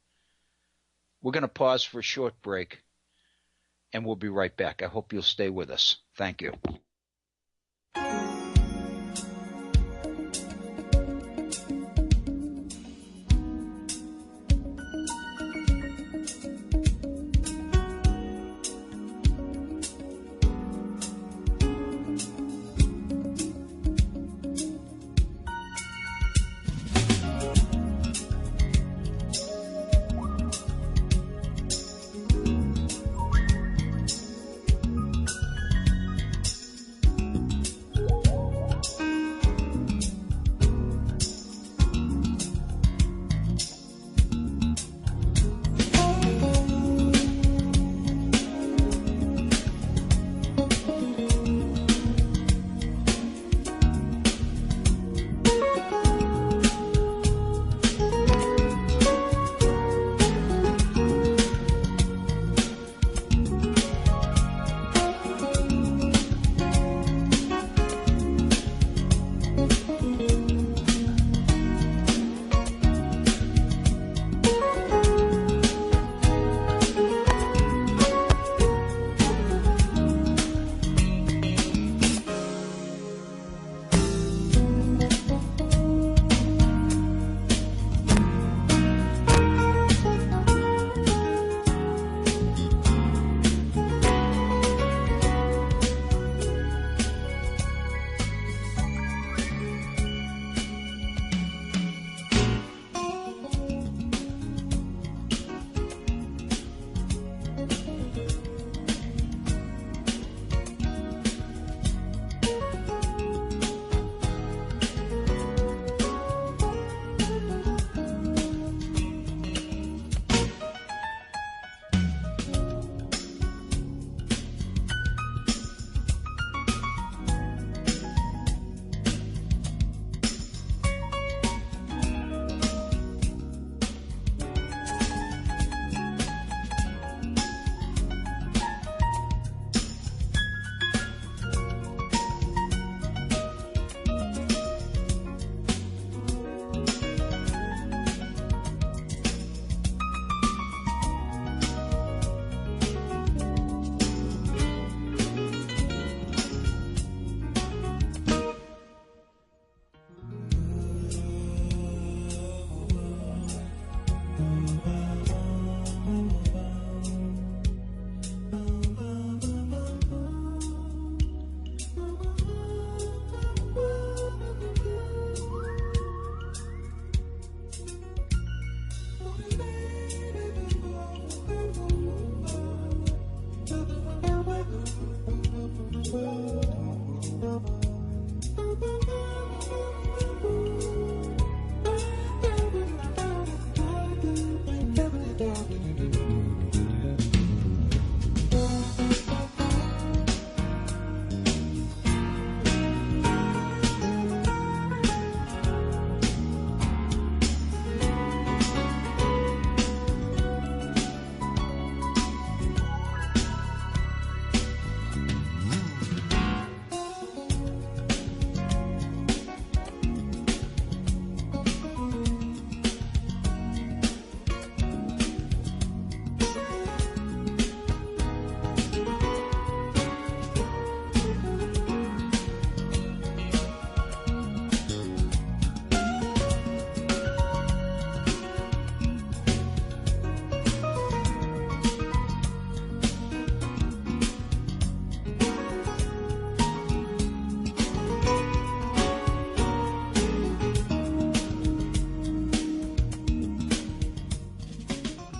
We're going to pause for a short break, and we'll be right back. I hope you'll stay with us. Thank you.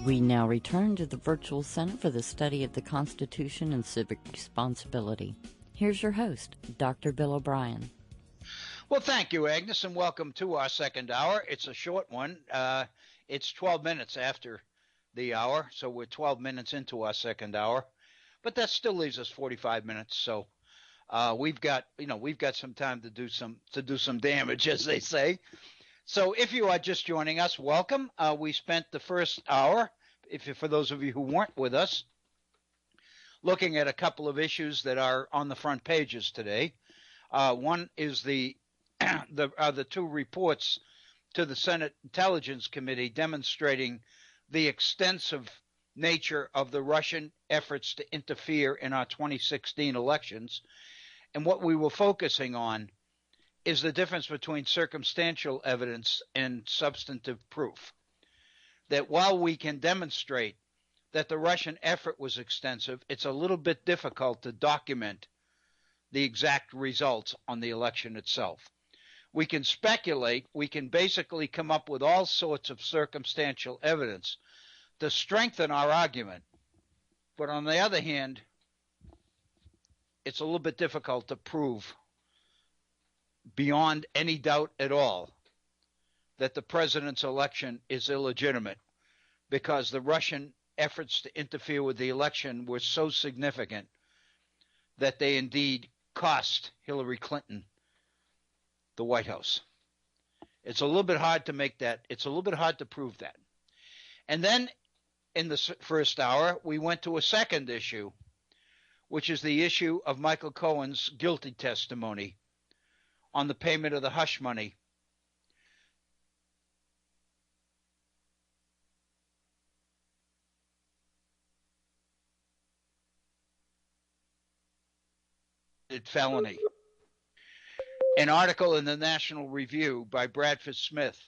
We now return to the Virtual Center for the Study of the Constitution and Civic Responsibility. Here's your host, Dr. Bill O'Brien. Well, thank you, Agnes, and welcome to our second hour. It's a short one. It's 12 minutes after the hour, so we're 12 minutes into our second hour. But that still leaves us 45 minutes, so we've got some time to do some damage, as they say. So if you are just joining us, welcome. We spent the first hour, for those of you who weren't with us, looking at a couple of issues that are on the front pages today. One is the two reports to the Senate Intelligence Committee demonstrating the extensive nature of the Russian efforts to interfere in our 2016 elections. And what we were focusing on is the difference between circumstantial evidence and substantive proof. That while we can demonstrate that the Russian effort was extensive, it's a little bit difficult to document the exact results on the election itself. We can speculate, we can basically come up with all sorts of circumstantial evidence to strengthen our argument. But on the other hand, it's a little bit difficult to prove beyond any doubt at all that the president's election is illegitimate, because the Russian efforts to interfere with the election were so significant that they indeed cost Hillary Clinton the White House. It's a little bit hard to make that. It's a little bit hard to prove that. And then in the first hour, we went to a second issue, which is the issue of Michael Cohen's guilty testimony on the payment of the hush money felony. An article in the National Review by Bradford Smith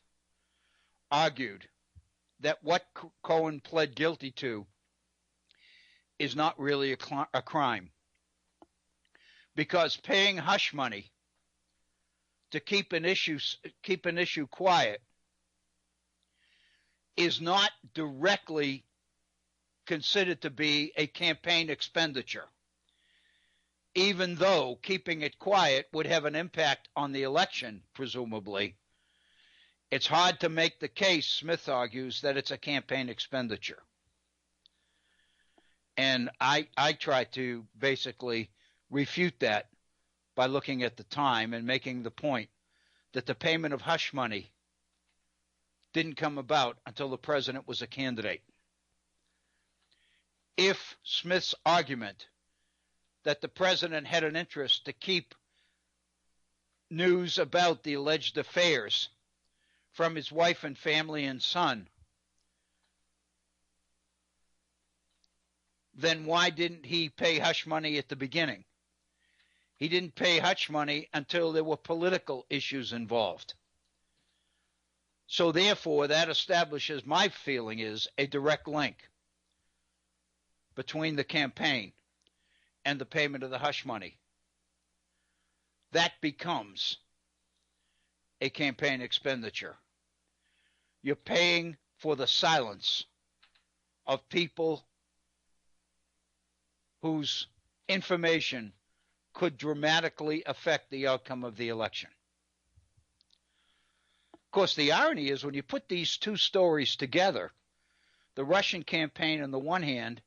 argued that what Cohen pled guilty to is not really a crime, because paying hush money to keep an issue quiet is not directly considered to be a campaign expenditure, even though keeping it quiet would have an impact on the election, presumably. It's hard to make the case, Smith argues, that it's a campaign expenditure. And I try to basically refute that by looking at the time and making the point that the payment of hush money didn't come about until the president was a candidate. If Smith's argument that the president had an interest to keep news about the alleged affairs from his wife and family and son, then why didn't he pay hush money at the beginning? He didn't pay hush money until there were political issues involved. So therefore, that establishes, my feeling is, a direct link between the campaign and the payment of the hush money. That becomes a campaign expenditure. You're paying for the silence of people whose information could dramatically affect the outcome of the election. Of course, the irony is when you put these two stories together, the Russian campaign on the one hand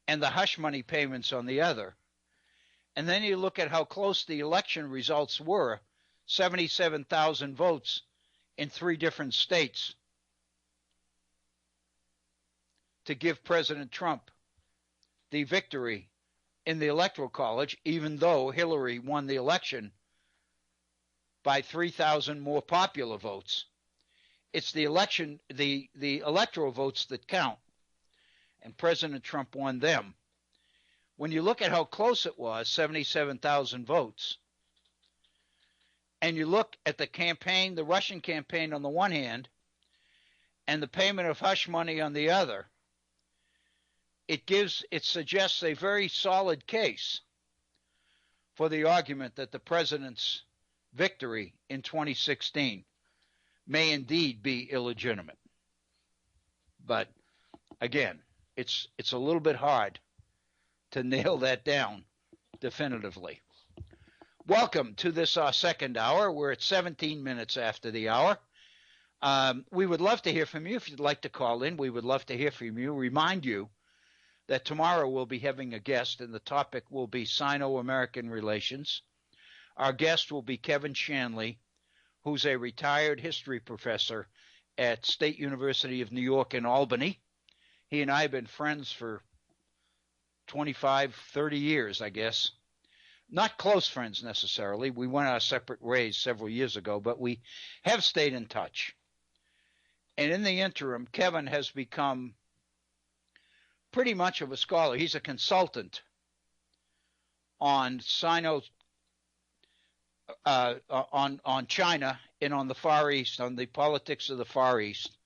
and the hush money payments on the other, and then you look at how close the election results were, 77,000 votes in 3 different states to give President Trump the victory in the Electoral College, even though Hillary won the election by 3,000 more popular votes. It's the election, the electoral votes that count, and President Trump won them. When you look at how close it was, 77,000 votes, and you look at the campaign, the Russian campaign on the one hand, and the payment of hush money on the other, it suggests a very solid case for the argument that the president's victory in 2016 may indeed be illegitimate. But Again, it's a little bit hard to nail that down definitively. Welcome to this second hour. We're at 17 minutes after the hour. We would love to hear from you. If you'd like to call in, we would love to hear from you. Remind you that tomorrow we'll be having a guest, and the topic will be Sino-American relations. Our guest will be Kevin Shanley, who's a retired history professor at State University of New York in Albany. He and I have been friends for 25, 30 years, I guess. Not close friends necessarily. We went our separate ways several years ago, but we have stayed in touch. And in the interim, Kevin has become pretty much of a scholar. He's a consultant on on China and on the Far East, on the politics of the Far East,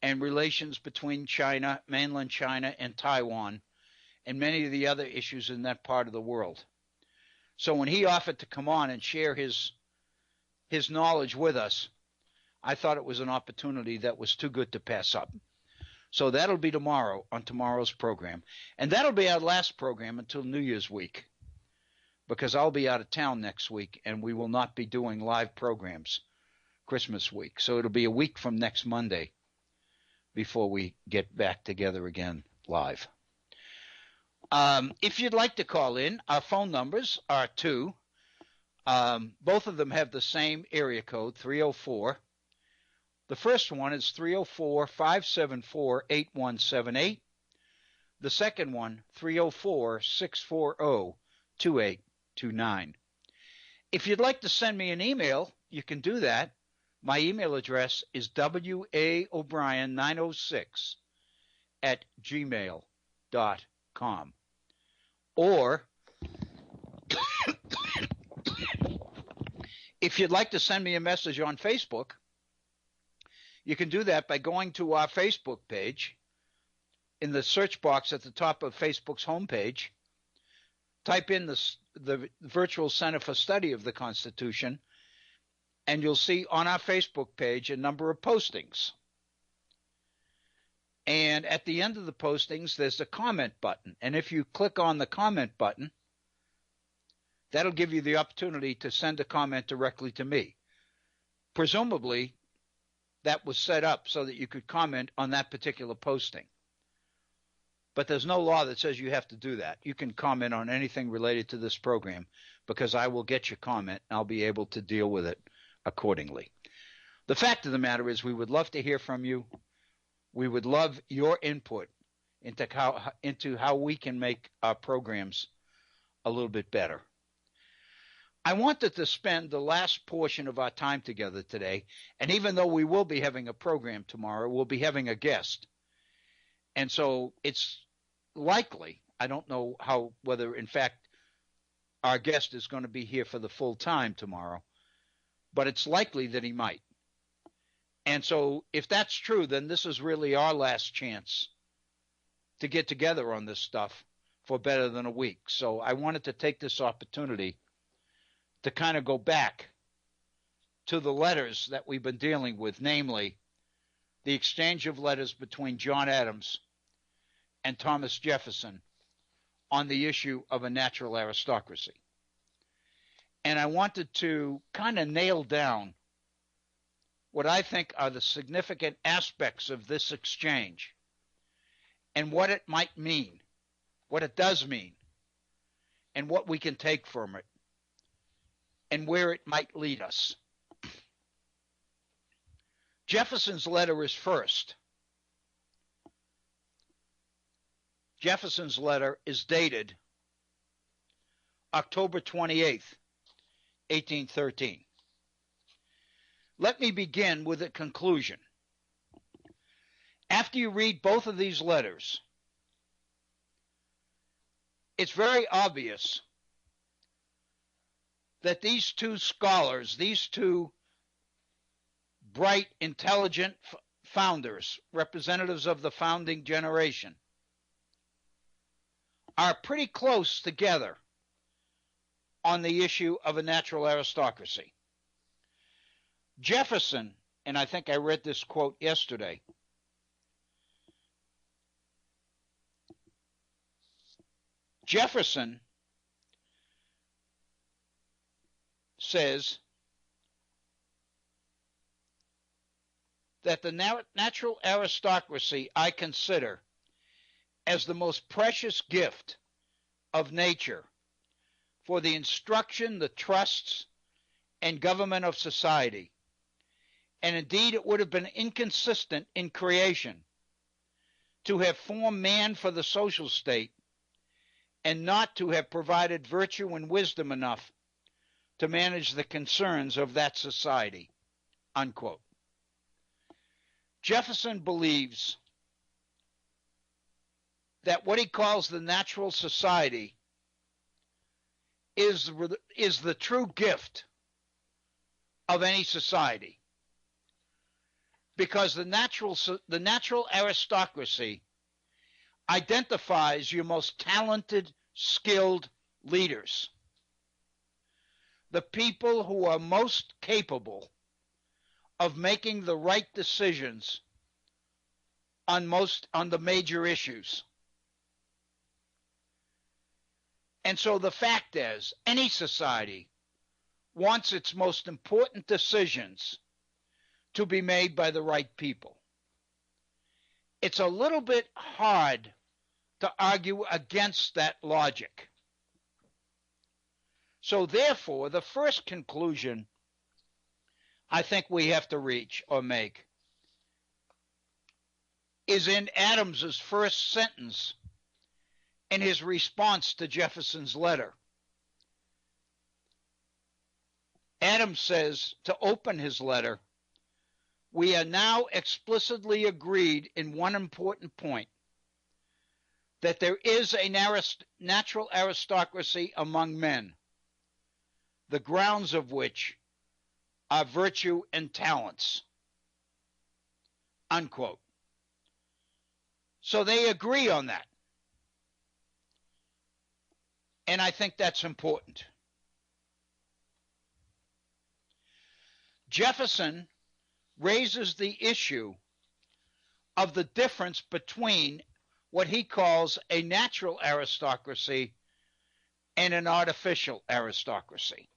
and relations between China, mainland China, and Taiwan, and many of the other issues in that part of the world. So when he offered to come on and share his knowledge with us, I thought it was an opportunity that was too good to pass up. So that'll be tomorrow on tomorrow's program. And that'll be our last program until New Year's week, because I'll be out of town next week and we will not be doing live programs Christmas week. So it'll be a week from next Monday before we get back together again live. If you'd like to call in, our phone numbers are two. Both of them have the same area code, 304. The first one is 304-574-8178. The second one, 304-640-2829. If you'd like to send me an email, you can do that. My email address is waobrien906@gmail.com. Or if you'd like to send me a message on Facebook, you can do that by going to our Facebook page. In the search box at the top of Facebook's homepage, type in the Virtual Center for Study of the Constitution, and you'll see on our Facebook page a number of postings. And at the end of the postings, there's a comment button. And if you click on the comment button, that'll give you the opportunity to send a comment directly to me. Presumably, that was set up so that you could comment on that particular posting. But there's no law that says you have to do that. You can comment on anything related to this program, because I will get your comment and I'll be able to deal with it accordingly. The fact of the matter is, we would love to hear from you. We would love your input into how we can make our programs a little bit better. I wanted to spend the last portion of our time together today, and even though we will be having a program tomorrow, we'll be having a guest. And so it's likely, I don't know whether in fact our guest is going to be here for the full time tomorrow, but it's likely that he might. And so if that's true, then this is really our last chance to get together on this stuff for better than a week. So I wanted to take this opportunity to kind of go back to the letters that we've been dealing with, namely the exchange of letters between John Adams and Thomas Jefferson on the issue of a natural aristocracy. And I wanted to kind of nail down what I think are the significant aspects of this exchange and what it might mean, what it does mean, and what we can take from it, and where it might lead us. Jefferson's letter is first. Jefferson's letter is dated October 28th, 1813. Let me begin with a conclusion. After you read both of these letters, it's very obvious that these two scholars, these two bright, intelligent founders, representatives of the founding generation, are pretty close together on the issue of a natural aristocracy. Jefferson, and I think I read this quote yesterday, Jefferson says that the natural aristocracy I consider as the most precious gift of nature for the instruction, the trusts, and government of society. And indeed, it would have been inconsistent in creation to have formed man for the social state and not to have provided virtue and wisdom enough to manage the concerns of that society, unquote. Jefferson believes that what he calls the natural society is the true gift of any society, because the natural aristocracy identifies your most talented, skilled leaders, the people who are most capable of making the right decisions on the major issues. And so the fact is, any society wants its most important decisions to be made by the right people. It's a little bit hard to argue against that logic. So therefore, the first conclusion I think we have to reach or make is in Adams's first sentence in his response to Jefferson's letter. Adams says, to open his letter, "We are now explicitly agreed in one important point, that there is a natural aristocracy among men, the grounds of which are virtue and talents," unquote. So they agree on that. And I think that's important. Jefferson raises the issue of the difference between what he calls a natural aristocracy and an artificial aristocracy.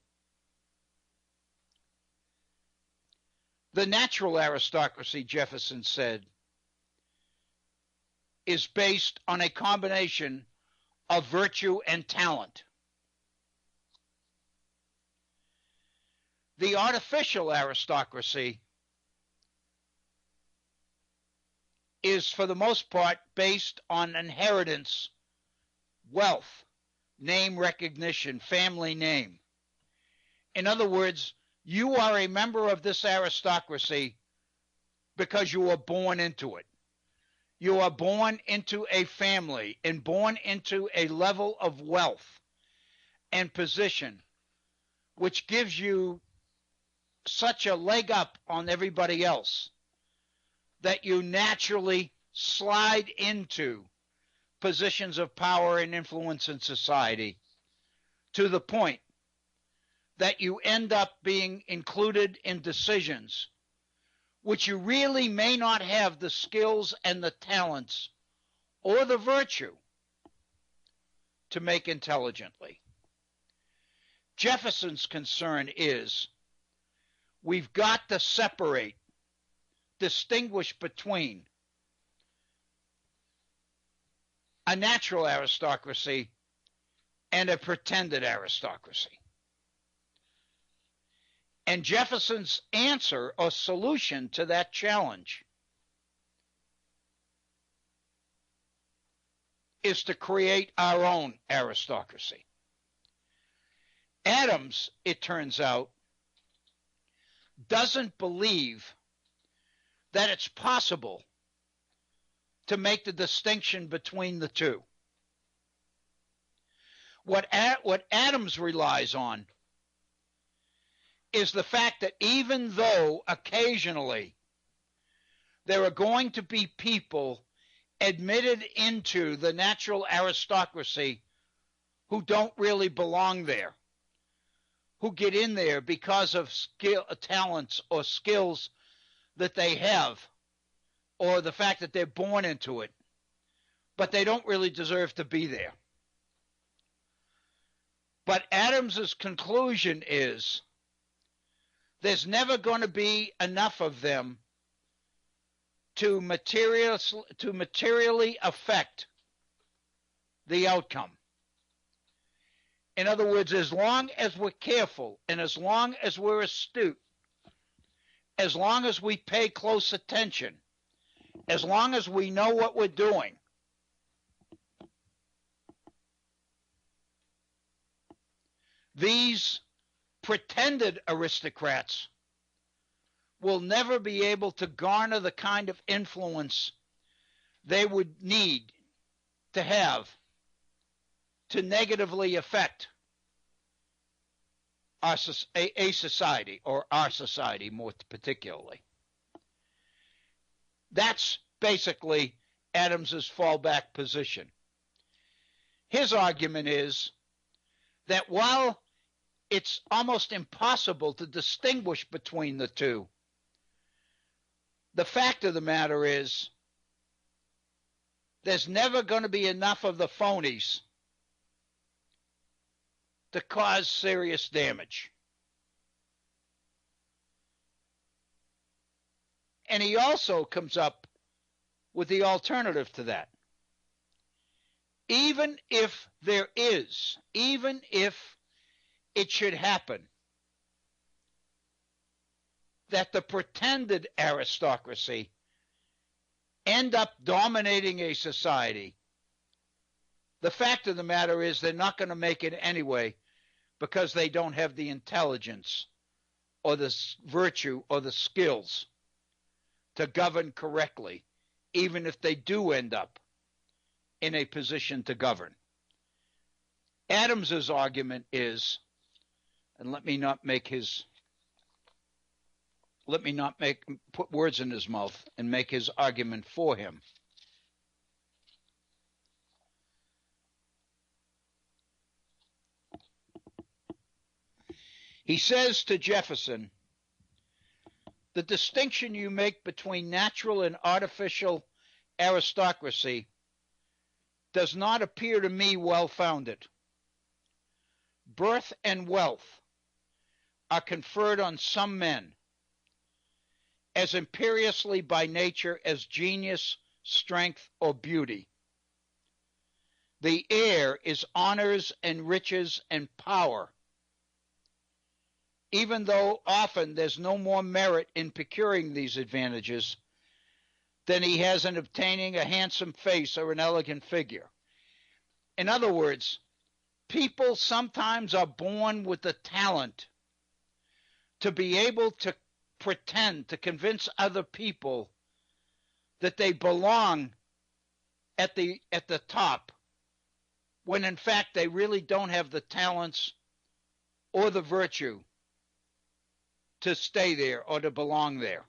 The natural aristocracy, Jefferson said, is based on a combination of virtue and talent. The artificial aristocracy is, for the most part, based on inheritance, wealth, name recognition, family name. In other words, you are a member of this aristocracy because you were born into it. You are born into a family and born into a level of wealth and position which gives you such a leg up on everybody else that you naturally slide into positions of power and influence in society, to the point that you end up being included in decisions which you really may not have the skills and the talents or the virtue to make intelligently. Jefferson's concern is we've got to separate, distinguish between a natural aristocracy and a pretended aristocracy. And Jefferson's answer or solution to that challenge is to create our own aristocracy. Adams, it turns out, doesn't believe that it's possible to make the distinction between the two. What Adams relies on is the fact that even though occasionally there are going to be people admitted into the natural aristocracy who don't really belong there, who get in there because of talents or skills that they have, or the fact that they're born into it, but they don't really deserve to be there. But Adams's conclusion is there's never going to be enough of them to materially affect the outcome. In other words, as long as we're careful and as long as we're astute, as long as we pay close attention, as long as we know what we're doing, these pretended aristocrats will never be able to garner the kind of influence they would need to have to negatively affect a society, or our society more particularly. That's basically Adams's fallback position. His argument is that while it's almost impossible to distinguish between the two, the fact of the matter is there's never going to be enough of the phonies to cause serious damage. And he also comes up with the alternative to that. Even if it should happen that the pretended aristocracy end up dominating a society, the fact of the matter is they're not going to make it anyway because they don't have the intelligence or the virtue or the skills to govern correctly, even if they do end up in a position to govern. Adams's argument is, and let me not put words in his mouth and make his argument for him. He says to Jefferson, the distinction you make between natural and artificial aristocracy does not appear to me well-founded. Birth and wealth are conferred on some men as imperiously by nature as genius, strength, or beauty. The heir is honors and riches and power, even though often there's no more merit in procuring these advantages than he has in obtaining a handsome face or an elegant figure. In other words, people sometimes are born with the talent to be able to pretend, to convince other people that they belong at the top, when in fact they really don't have the talents or the virtue to stay there or to belong there.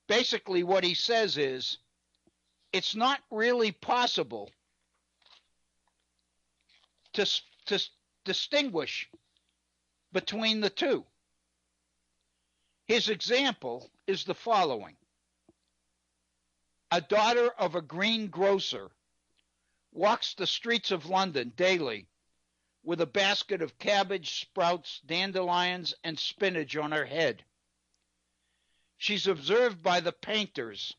Basically, what he says is, it's not really possible to distinguish between the two. His example is the following. A daughter of a greengrocer walks the streets of London daily with a basket of cabbage, sprouts, dandelions, and spinach on her head. She's observed by the painters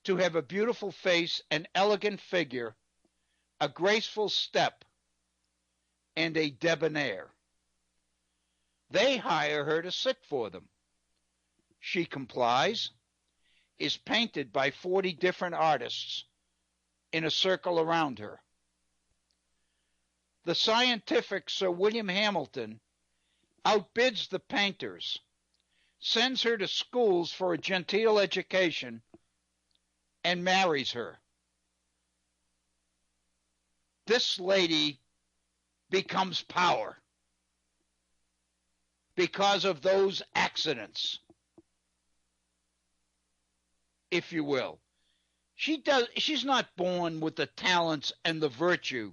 to have a beautiful face, an elegant figure, a graceful step, and a debonair. They hire her to sit for them. She complies, is painted by 40 different artists in a circle around her. The scientific Sir William Hamilton outbids the painters, sends her to schools for a genteel education, and marries her. This lady becomes power because of those accidents, if you will. She's not born with the talents and the virtue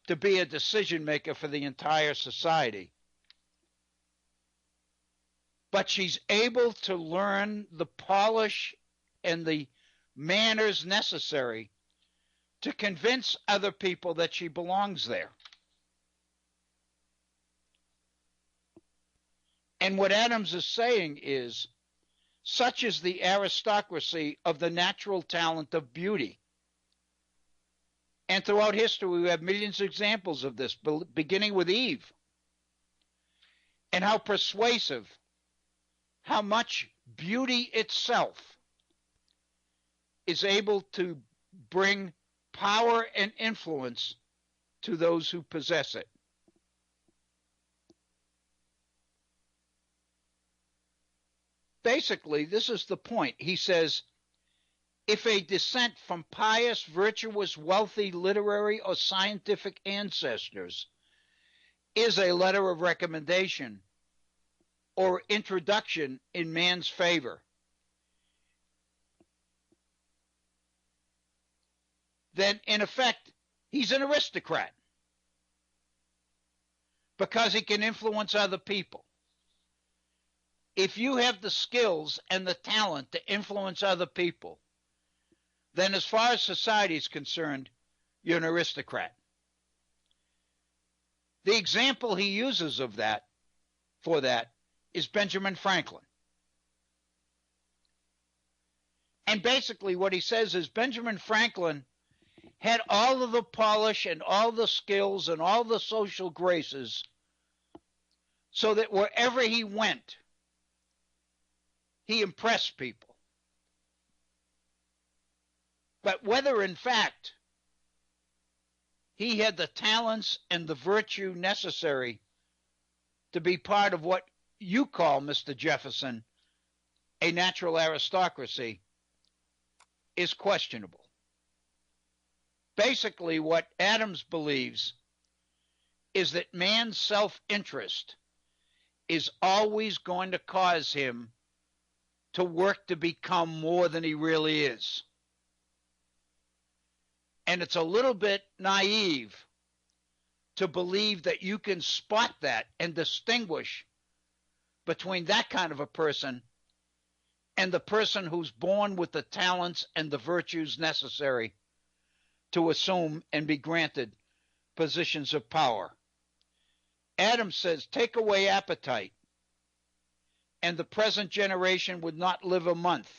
to be a decision maker for the entire society. But she's able to learn the polish and the manners necessary to convince other people that she belongs there. And what Adams is saying is, such is the aristocracy of the natural talent of beauty. And throughout history, we have millions of examples of this, beginning with Eve. And how persuasive, how much beauty itself is able to bring power and influence to those who possess it. Basically, this is the point. He says, if a descent from pious, virtuous, wealthy, literary, or scientific ancestors is a letter of recommendation or introduction in man's favor, then in effect, he's an aristocrat because he can influence other people. If you have the skills and the talent to influence other people, then as far as society is concerned, you're an aristocrat. The example he uses of that, for that, is Benjamin Franklin. And basically what he says is Benjamin Franklin had all of the polish and all the skills and all the social graces so that wherever he went, he impressed people. But whether in fact he had the talents and the virtue necessary to be part of what you call, Mr. Jefferson, a natural aristocracy, is questionable. Basically, what Adams believes is that man's self-interest is always going to cause him to work to become more than he really is. And it's a little bit naive to believe that you can spot that and distinguish between that kind of a person and the person who's born with the talents and the virtues necessary to assume and be granted positions of power. Adams says, take away appetite, and the present generation would not live a month,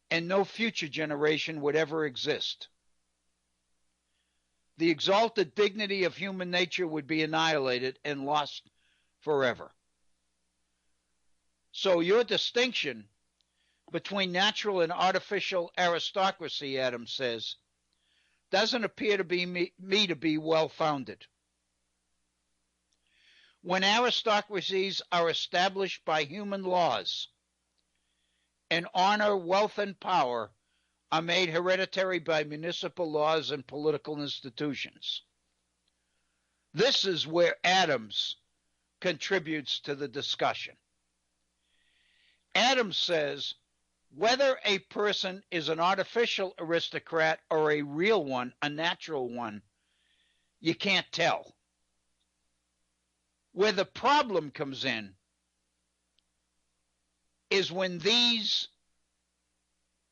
and no future generation would ever exist. The exalted dignity of human nature would be annihilated and lost forever. So your distinction between natural and artificial aristocracy, Adams says, doesn't appear to be me to be well-founded. When aristocracies are established by human laws, and honor, wealth, and power are made hereditary by municipal laws and political institutions. This is where Adams contributes to the discussion. Adams says, whether a person is an artificial aristocrat or a real one, a natural one, you can't tell. Where the problem comes in is when these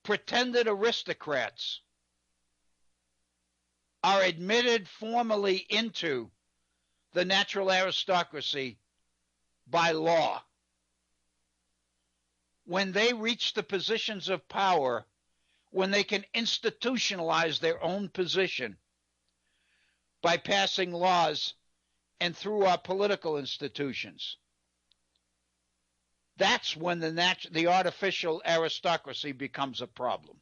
pretended aristocrats are admitted formally into the natural aristocracy by law. When they reach the positions of power, when they can institutionalize their own position by passing laws and through our political institutions, that's when the artificial aristocracy becomes a problem.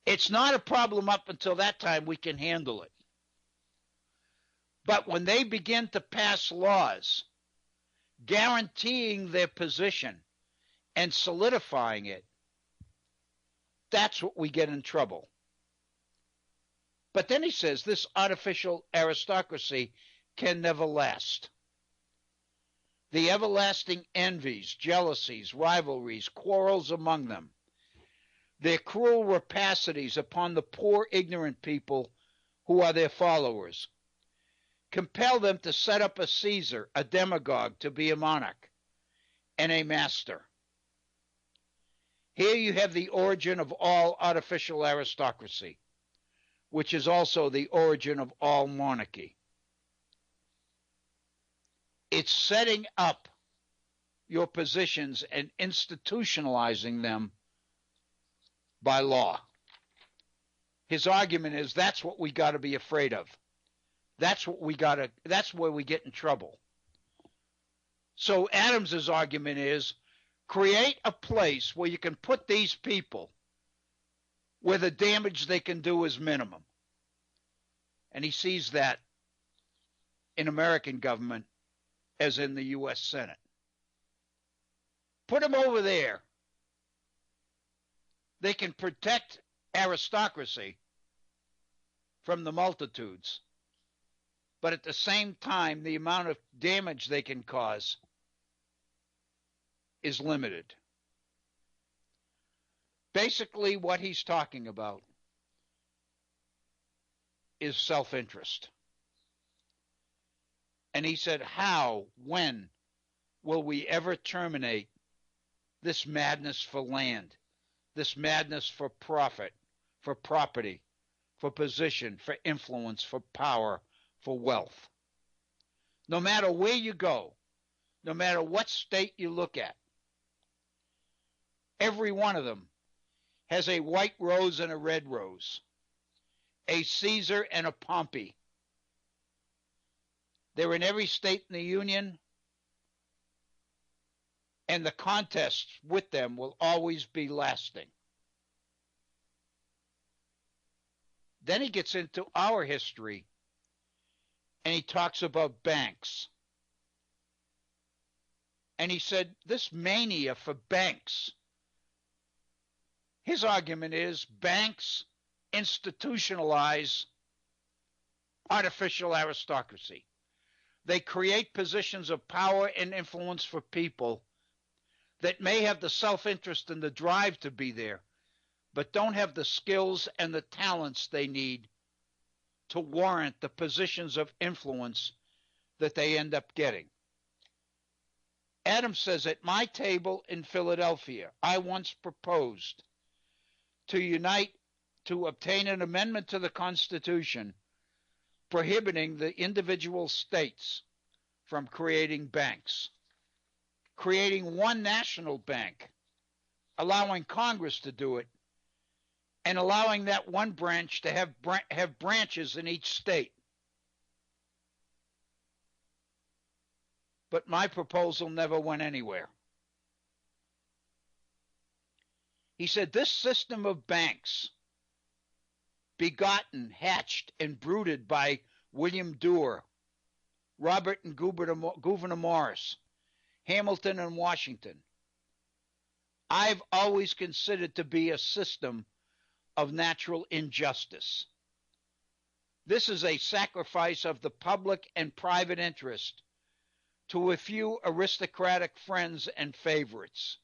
It's not a problem up until that time. We can handle it. But when they begin to pass laws guaranteeing their position and solidifying it, that's what we get in trouble. But then he says this artificial aristocracy can never last. The everlasting envies, jealousies, rivalries, quarrels among them, their cruel rapacities upon the poor ignorant people who are their followers, compel them to set up a Caesar, a demagogue, to be a monarch, and a master. Here you have the origin of all artificial aristocracy. which is also the origin of all monarchy. It's setting up your positions and institutionalizing them by law. His argument is that's what we got to be afraid of. That's where we get in trouble. So Adams's argument is create a place where you can put these people where the damage they can do is minimum. And he sees that in American government as in the U.S. Senate. Put them over there. They can protect aristocracy from the multitudes, but at the same time, the amount of damage they can cause is limited. Basically, what he's talking about is self-interest. And he said, when will we ever terminate this madness for land, this madness for profit, for property, for position, for influence, for power, for wealth? No matter where you go, no matter what state you look at, every one of them has a white rose and a red rose, a Caesar and a Pompey. They're in every state in the Union, and the contests with them will always be lasting. Then he gets into our history, and he talks about banks. And he said, this mania for banks, his argument is banks institutionalize artificial aristocracy. They create positions of power and influence for people that may have the self-interest and the drive to be there, but don't have the skills and the talents they need to warrant the positions of influence that they end up getting. Adams says, at my table in Philadelphia, I once proposed to obtain an amendment to the Constitution prohibiting the individual states from creating banks, creating one national bank, allowing Congress to do it, and allowing that one branch to have branches in each state. But my proposal never went anywhere. He said, this system of banks, begotten, hatched, and brooded by William Duer, Robert and Gouverneur Morris, Hamilton and Washington, I've always considered to be a system of natural injustice. This is a sacrifice of the public and private interest to a few aristocratic friends and favorites.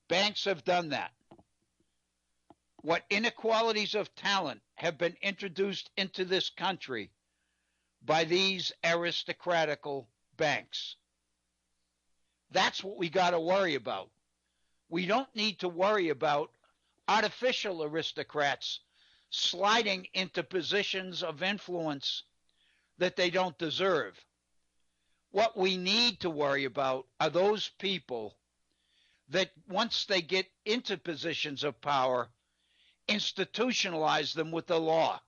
Banks have done that. What inequalities of talent have been introduced into this country by these aristocratical banks. That's what we got to worry about. We don't need to worry about artificial aristocrats sliding into positions of influence that they don't deserve. What we need to worry about are those people that once they get into positions of power, institutionalize them with the law.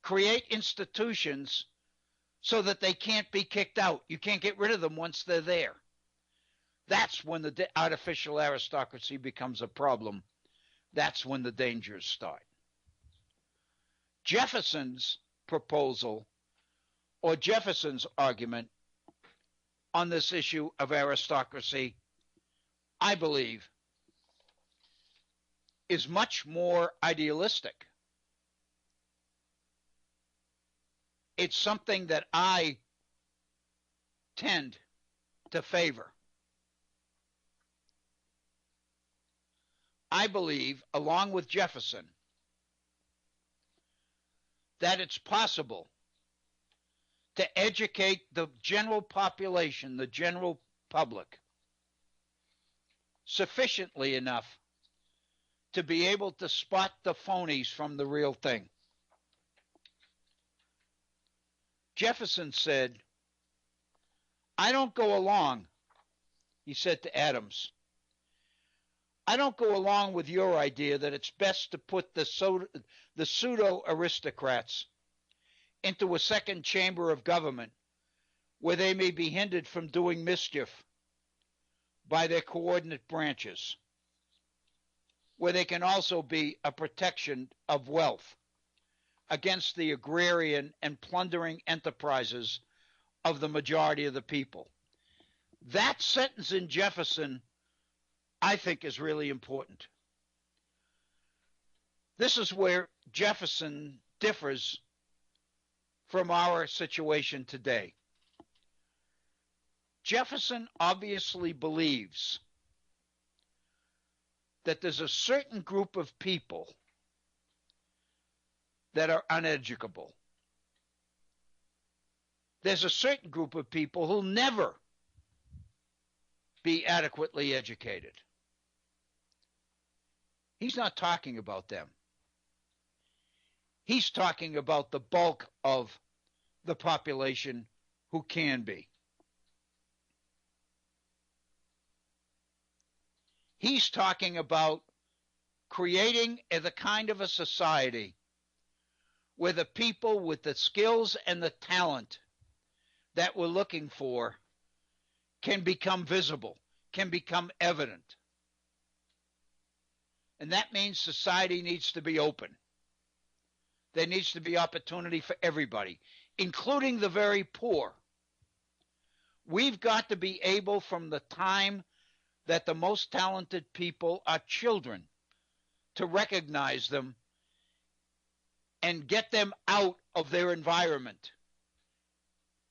Create institutions so that they can't be kicked out. You can't get rid of them once they're there. That's when the artificial aristocracy becomes a problem. That's when the dangers start. Jefferson's proposal, or Jefferson's argument on this issue of aristocracy, I believe, is much more idealistic. It's something that I tend to favor. I believe, along with Jefferson, that it's possible to educate the general population, the general public, sufficiently enough to be able to spot the phonies from the real thing. Jefferson said, I don't go along, he said to Adams. I don't go along with your idea that it's best to put the pseudo-aristocrats into a second chamber of government where they may be hindered from doing mischief by their coordinate branches, where they can also be a protection of wealth against the agrarian and plundering enterprises of the majority of the people. That sentence in Jefferson, I think, is really important. This is where Jefferson differs from our situation today. Jefferson obviously believes that there's a certain group of people that are uneducable. There's a certain group of people who'll never be adequately educated. He's not talking about them. He's talking about the bulk of the population who can be. He's talking about creating the kind of a society where the people with the skills and the talent that we're looking for can become visible, can become evident. And that means society needs to be open. There needs to be opportunity for everybody, including the very poor. We've got to be able, from the time that the most talented people are children, to recognize them and get them out of their environment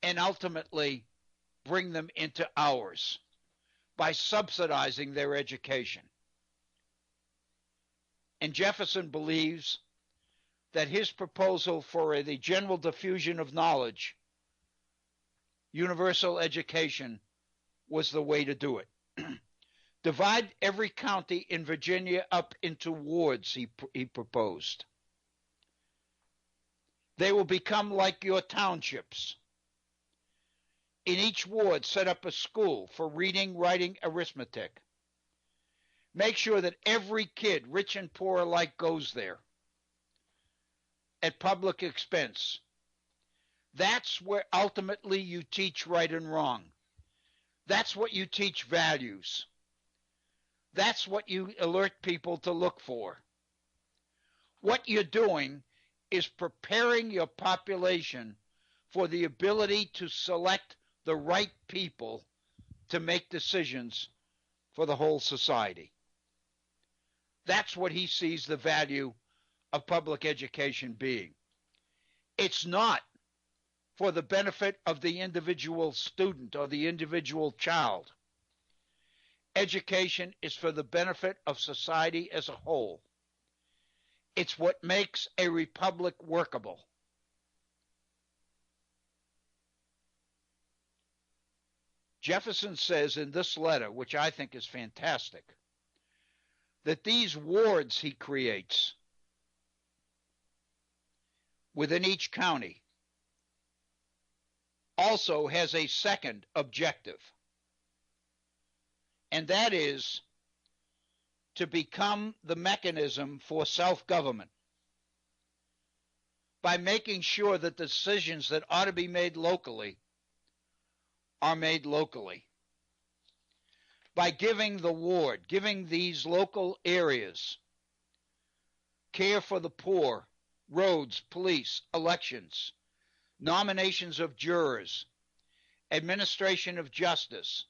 and ultimately bring them into ours by subsidizing their education. And Jefferson believes that his proposal for the general diffusion of knowledge, universal education, was the way to do it. Divide every county in Virginia up into wards, he proposed. They will become like your townships. In each ward, set up a school for reading, writing, arithmetic. Make sure that every kid, rich and poor alike, goes there at public expense. That's where ultimately you teach right and wrong. That's what you teach values. That's what you alert people to look for. What you're doing is preparing your population for the ability to select the right people to make decisions for the whole society. That's what he sees the value of public education being. It's not for the benefit of the individual student or the individual child. Education is for the benefit of society as a whole. It's what makes a republic workable. Jefferson says in this letter, which I think is fantastic, that these wards he creates within each county also has a second objective, and that is to become the mechanism for self-government by making sure that decisions that ought to be made locally are made locally. By giving the ward, giving these local areas care for the poor, roads, police, elections, nominations of jurors, administration of justice,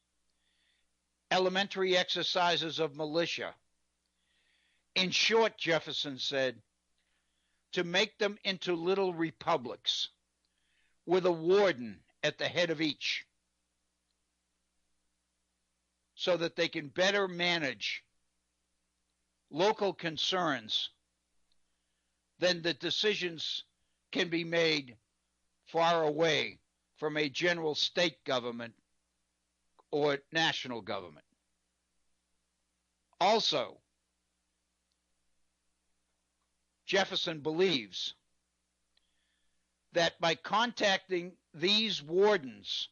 elementary exercises of militia. In short, Jefferson said, to make them into little republics with a warden at the head of each, so that they can better manage local concerns than the decisions can be made far away from a general state government or national government. Also, Jefferson believes that by contacting these wardens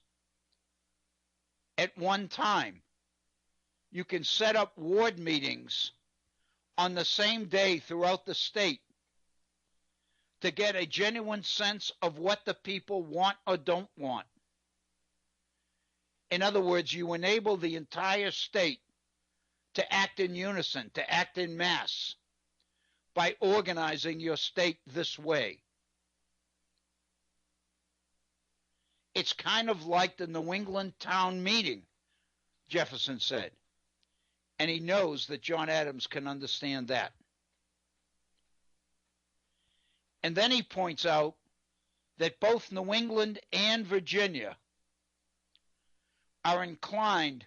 at one time, you can set up ward meetings on the same day throughout the state to get a genuine sense of what the people want or don't want. In other words, you enable the entire state to act in unison, to act in mass, by organizing your state this way. It's kind of like the New England town meeting, Jefferson said. And he knows that John Adams can understand that. And then he points out that both New England and Virginia are inclined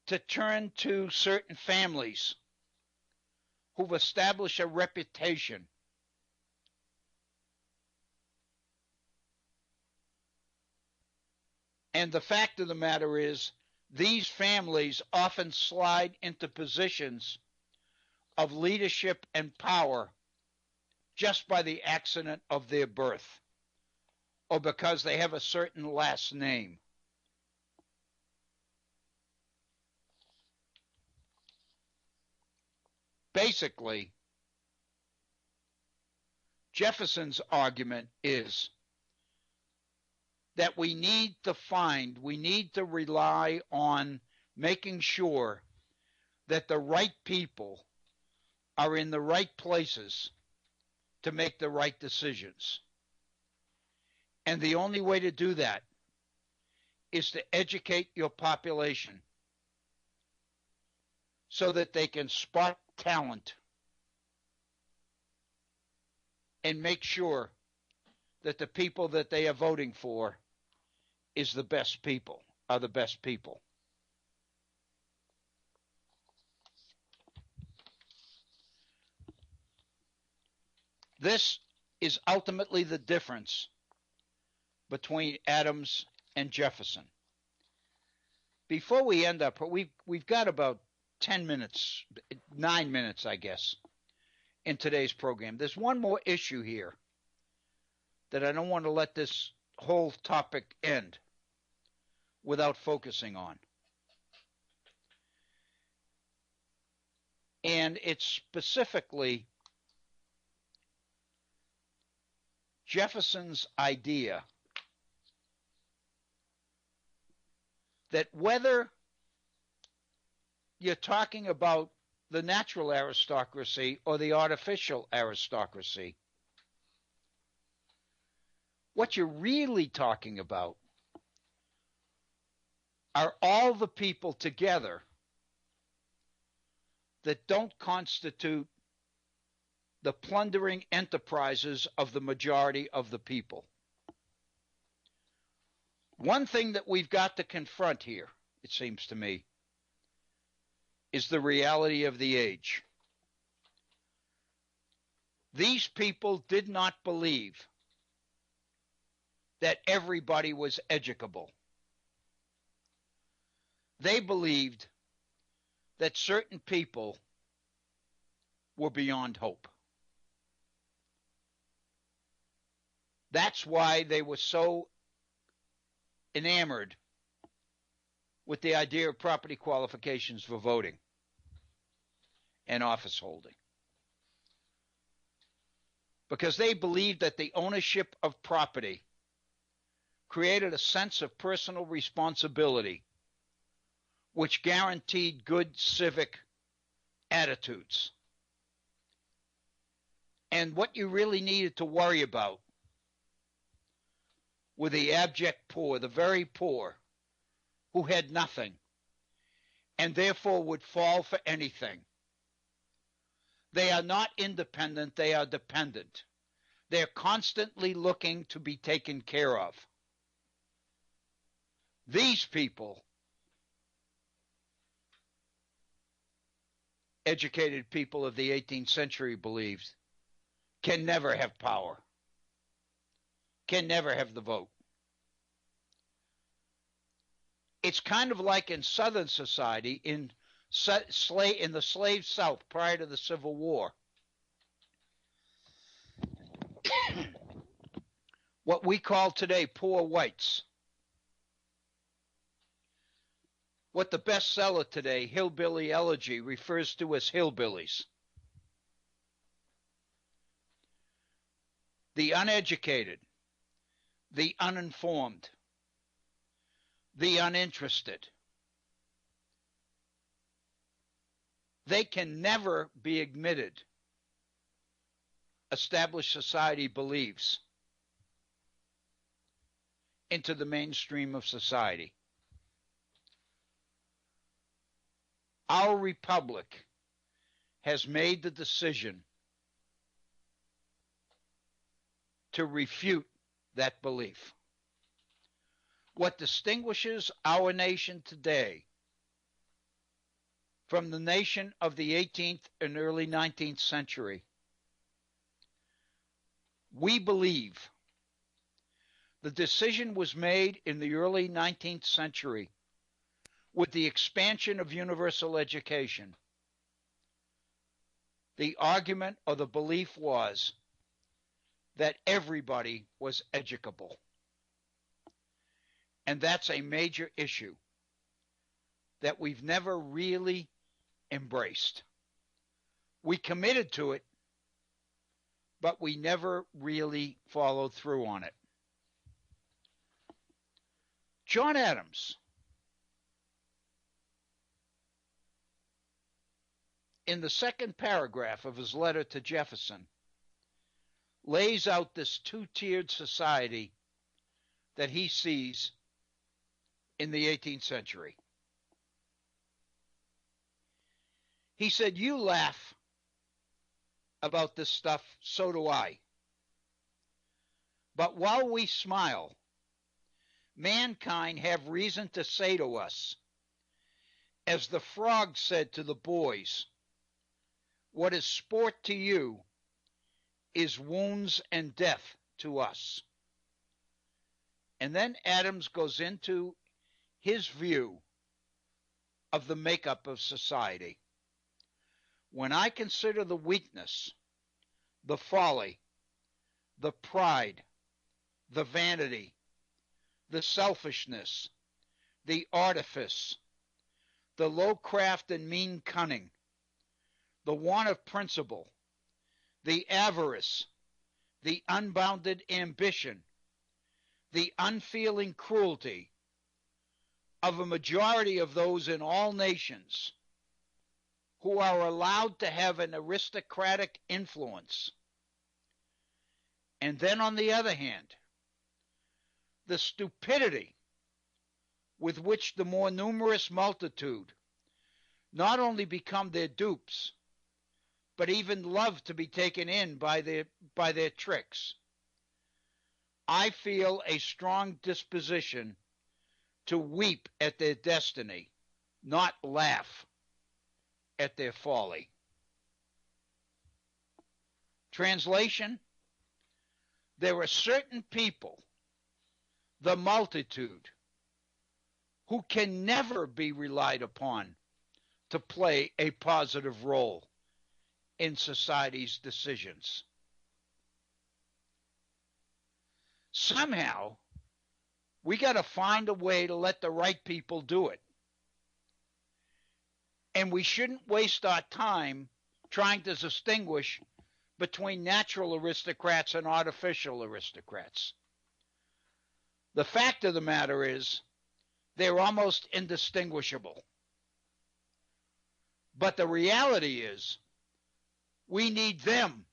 to turn to certain families who've established a reputation and the fact of the matter is these families often slide into positions of leadership and power just by the accident of their birth or because they have a certain last name. Basically, Jefferson's argument is that we need to rely on making sure that the right people are in the right places to make the right decisions. And the only way to do that is to educate your population so that they can spot talent and make sure that the people that they are voting for are the best people. This is ultimately the difference between Adams and Jefferson. Before we end up, we've got about 10 minutes, 9 minutes, I guess, in today's program. There's one more issue here that I don't want to let this whole topic end without focusing on. And it's specifically Jefferson's idea that whether you're talking about the natural aristocracy or the artificial aristocracy, what you're really talking about are all the people together that don't constitute the plundering enterprises of the majority of the people. One thing that we've got to confront here, it seems to me, is the reality of the age. These people did not believe that everybody was educable. They believed that certain people were beyond hope. That's why they were so enamored with the idea of property qualifications for voting and office holding. Because they believed that the ownership of property created a sense of personal responsibility which guaranteed good civic attitudes. And what you really needed to worry about were the abject poor, the very poor, who had nothing and therefore would fall for anything. They are not independent, they are dependent. They're constantly looking to be taken care of. These people, educated people of the 18th century believed, can never have power, can never have the vote. It's kind of like in Southern society, in the slave South prior to the Civil War. what we call today poor whites. What the bestseller today, Hillbilly Elegy, refers to as hillbillies. The uneducated, the uninformed, the uninterested. They can never be admitted, established society believes, into the mainstream of society. Our republic has made the decision to refute that belief. What distinguishes our nation today from the nation of the 18th and early 19th century, we believe the decision was made in the early 19th century with the expansion of universal education. The argument or the belief was that everybody was educable. And that's a major issue that we've never really embraced. We committed to it, but we never really followed through on it. John Adams, in the second paragraph of his letter to Jefferson, lays out this two-tiered society that he sees in the 18th century. He said, "You laugh about this stuff, so do I. But while we smile, mankind have reason to say to us, as the frog said to the boys, what is sport to you is wounds and death to us." And then Adams goes into his view of the makeup of society. When I consider the weakness, the folly, the pride, the vanity, the selfishness, the artifice, the low craft and mean cunning, the want of principle, the avarice, the unbounded ambition, the unfeeling cruelty of a majority of those in all nations who are allowed to have an aristocratic influence. And then on the other hand, the stupidity with which the more numerous multitude not only become their dupes, but even love to be taken in by their tricks. I feel a strong disposition to weep at their destiny, not laugh at their folly. Translation: there are certain people, the multitude, who can never be relied upon to play a positive role in society's decisions. Somehow, we got to find a way to let the right people do it. And we shouldn't waste our time trying to distinguish between natural aristocrats and artificial aristocrats. The fact of the matter is, they're almost indistinguishable. But the reality is, we need them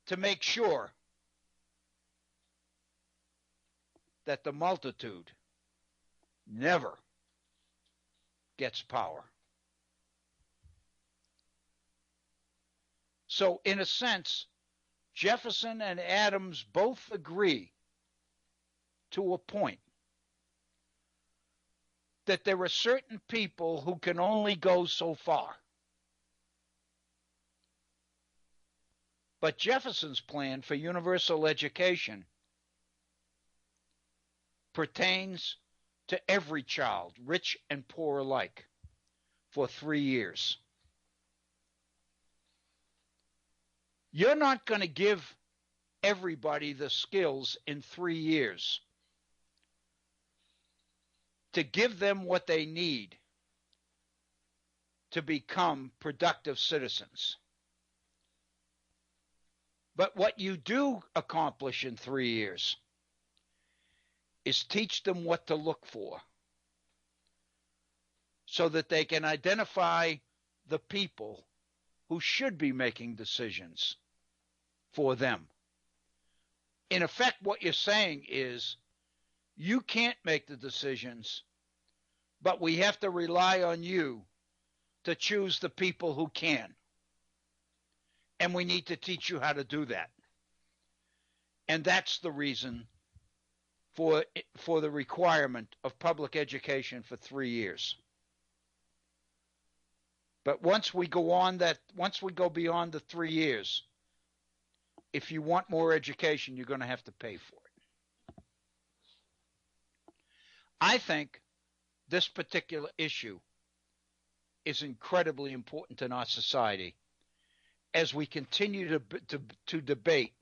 to make sure that the multitude never gets power. So, in a sense, Jefferson and Adams both agree to a point that there are certain people who can only go so far. But Jefferson's plan for universal education pertains to every child, rich and poor alike, for 3 years. You're not going to give everybody the skills in 3 years to give them what they need to become productive citizens. But what you do accomplish in 3 years is teach them what to look for so that they can identify the people who should be making decisions for them. In effect, what you're saying is you can't make the decisions, but we have to rely on you to choose the people who can. And we need to teach you how to do that. And that's the reason for the requirement of public education for 3 years. But once we go beyond the 3 years, if you want more education, you're going to have to pay for it. I think this particular issue is incredibly important in our society as we continue to debate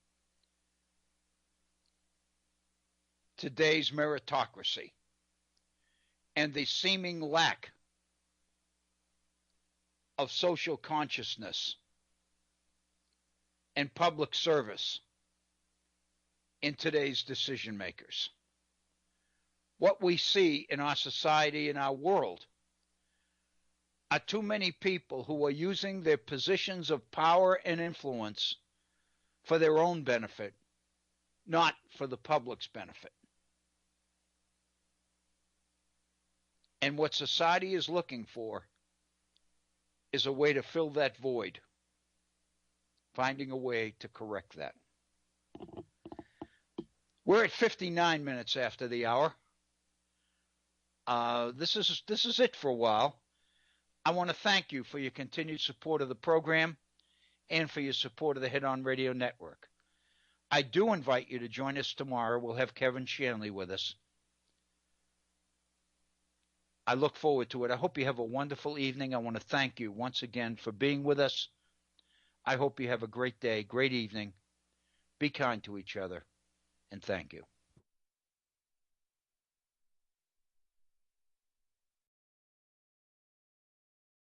today's meritocracy and the seeming lack of social consciousness and public service in today's decision makers. What we see in our society, in our world, are too many people who are using their positions of power and influence for their own benefit, not for the public's benefit. And what society is looking for is a way to fill that void, finding a way to correct that. We're at 59 minutes after the hour. This is it for a while. I want to thank you for your continued support of the program and for your support of the Head On Radio Network. I do invite you to join us tomorrow. We'll have Kevin Shanley with us. I look forward to it. I hope you have a wonderful evening. I want to thank you once again for being with us. I hope you have a great day, great evening. Be kind to each other, and thank you.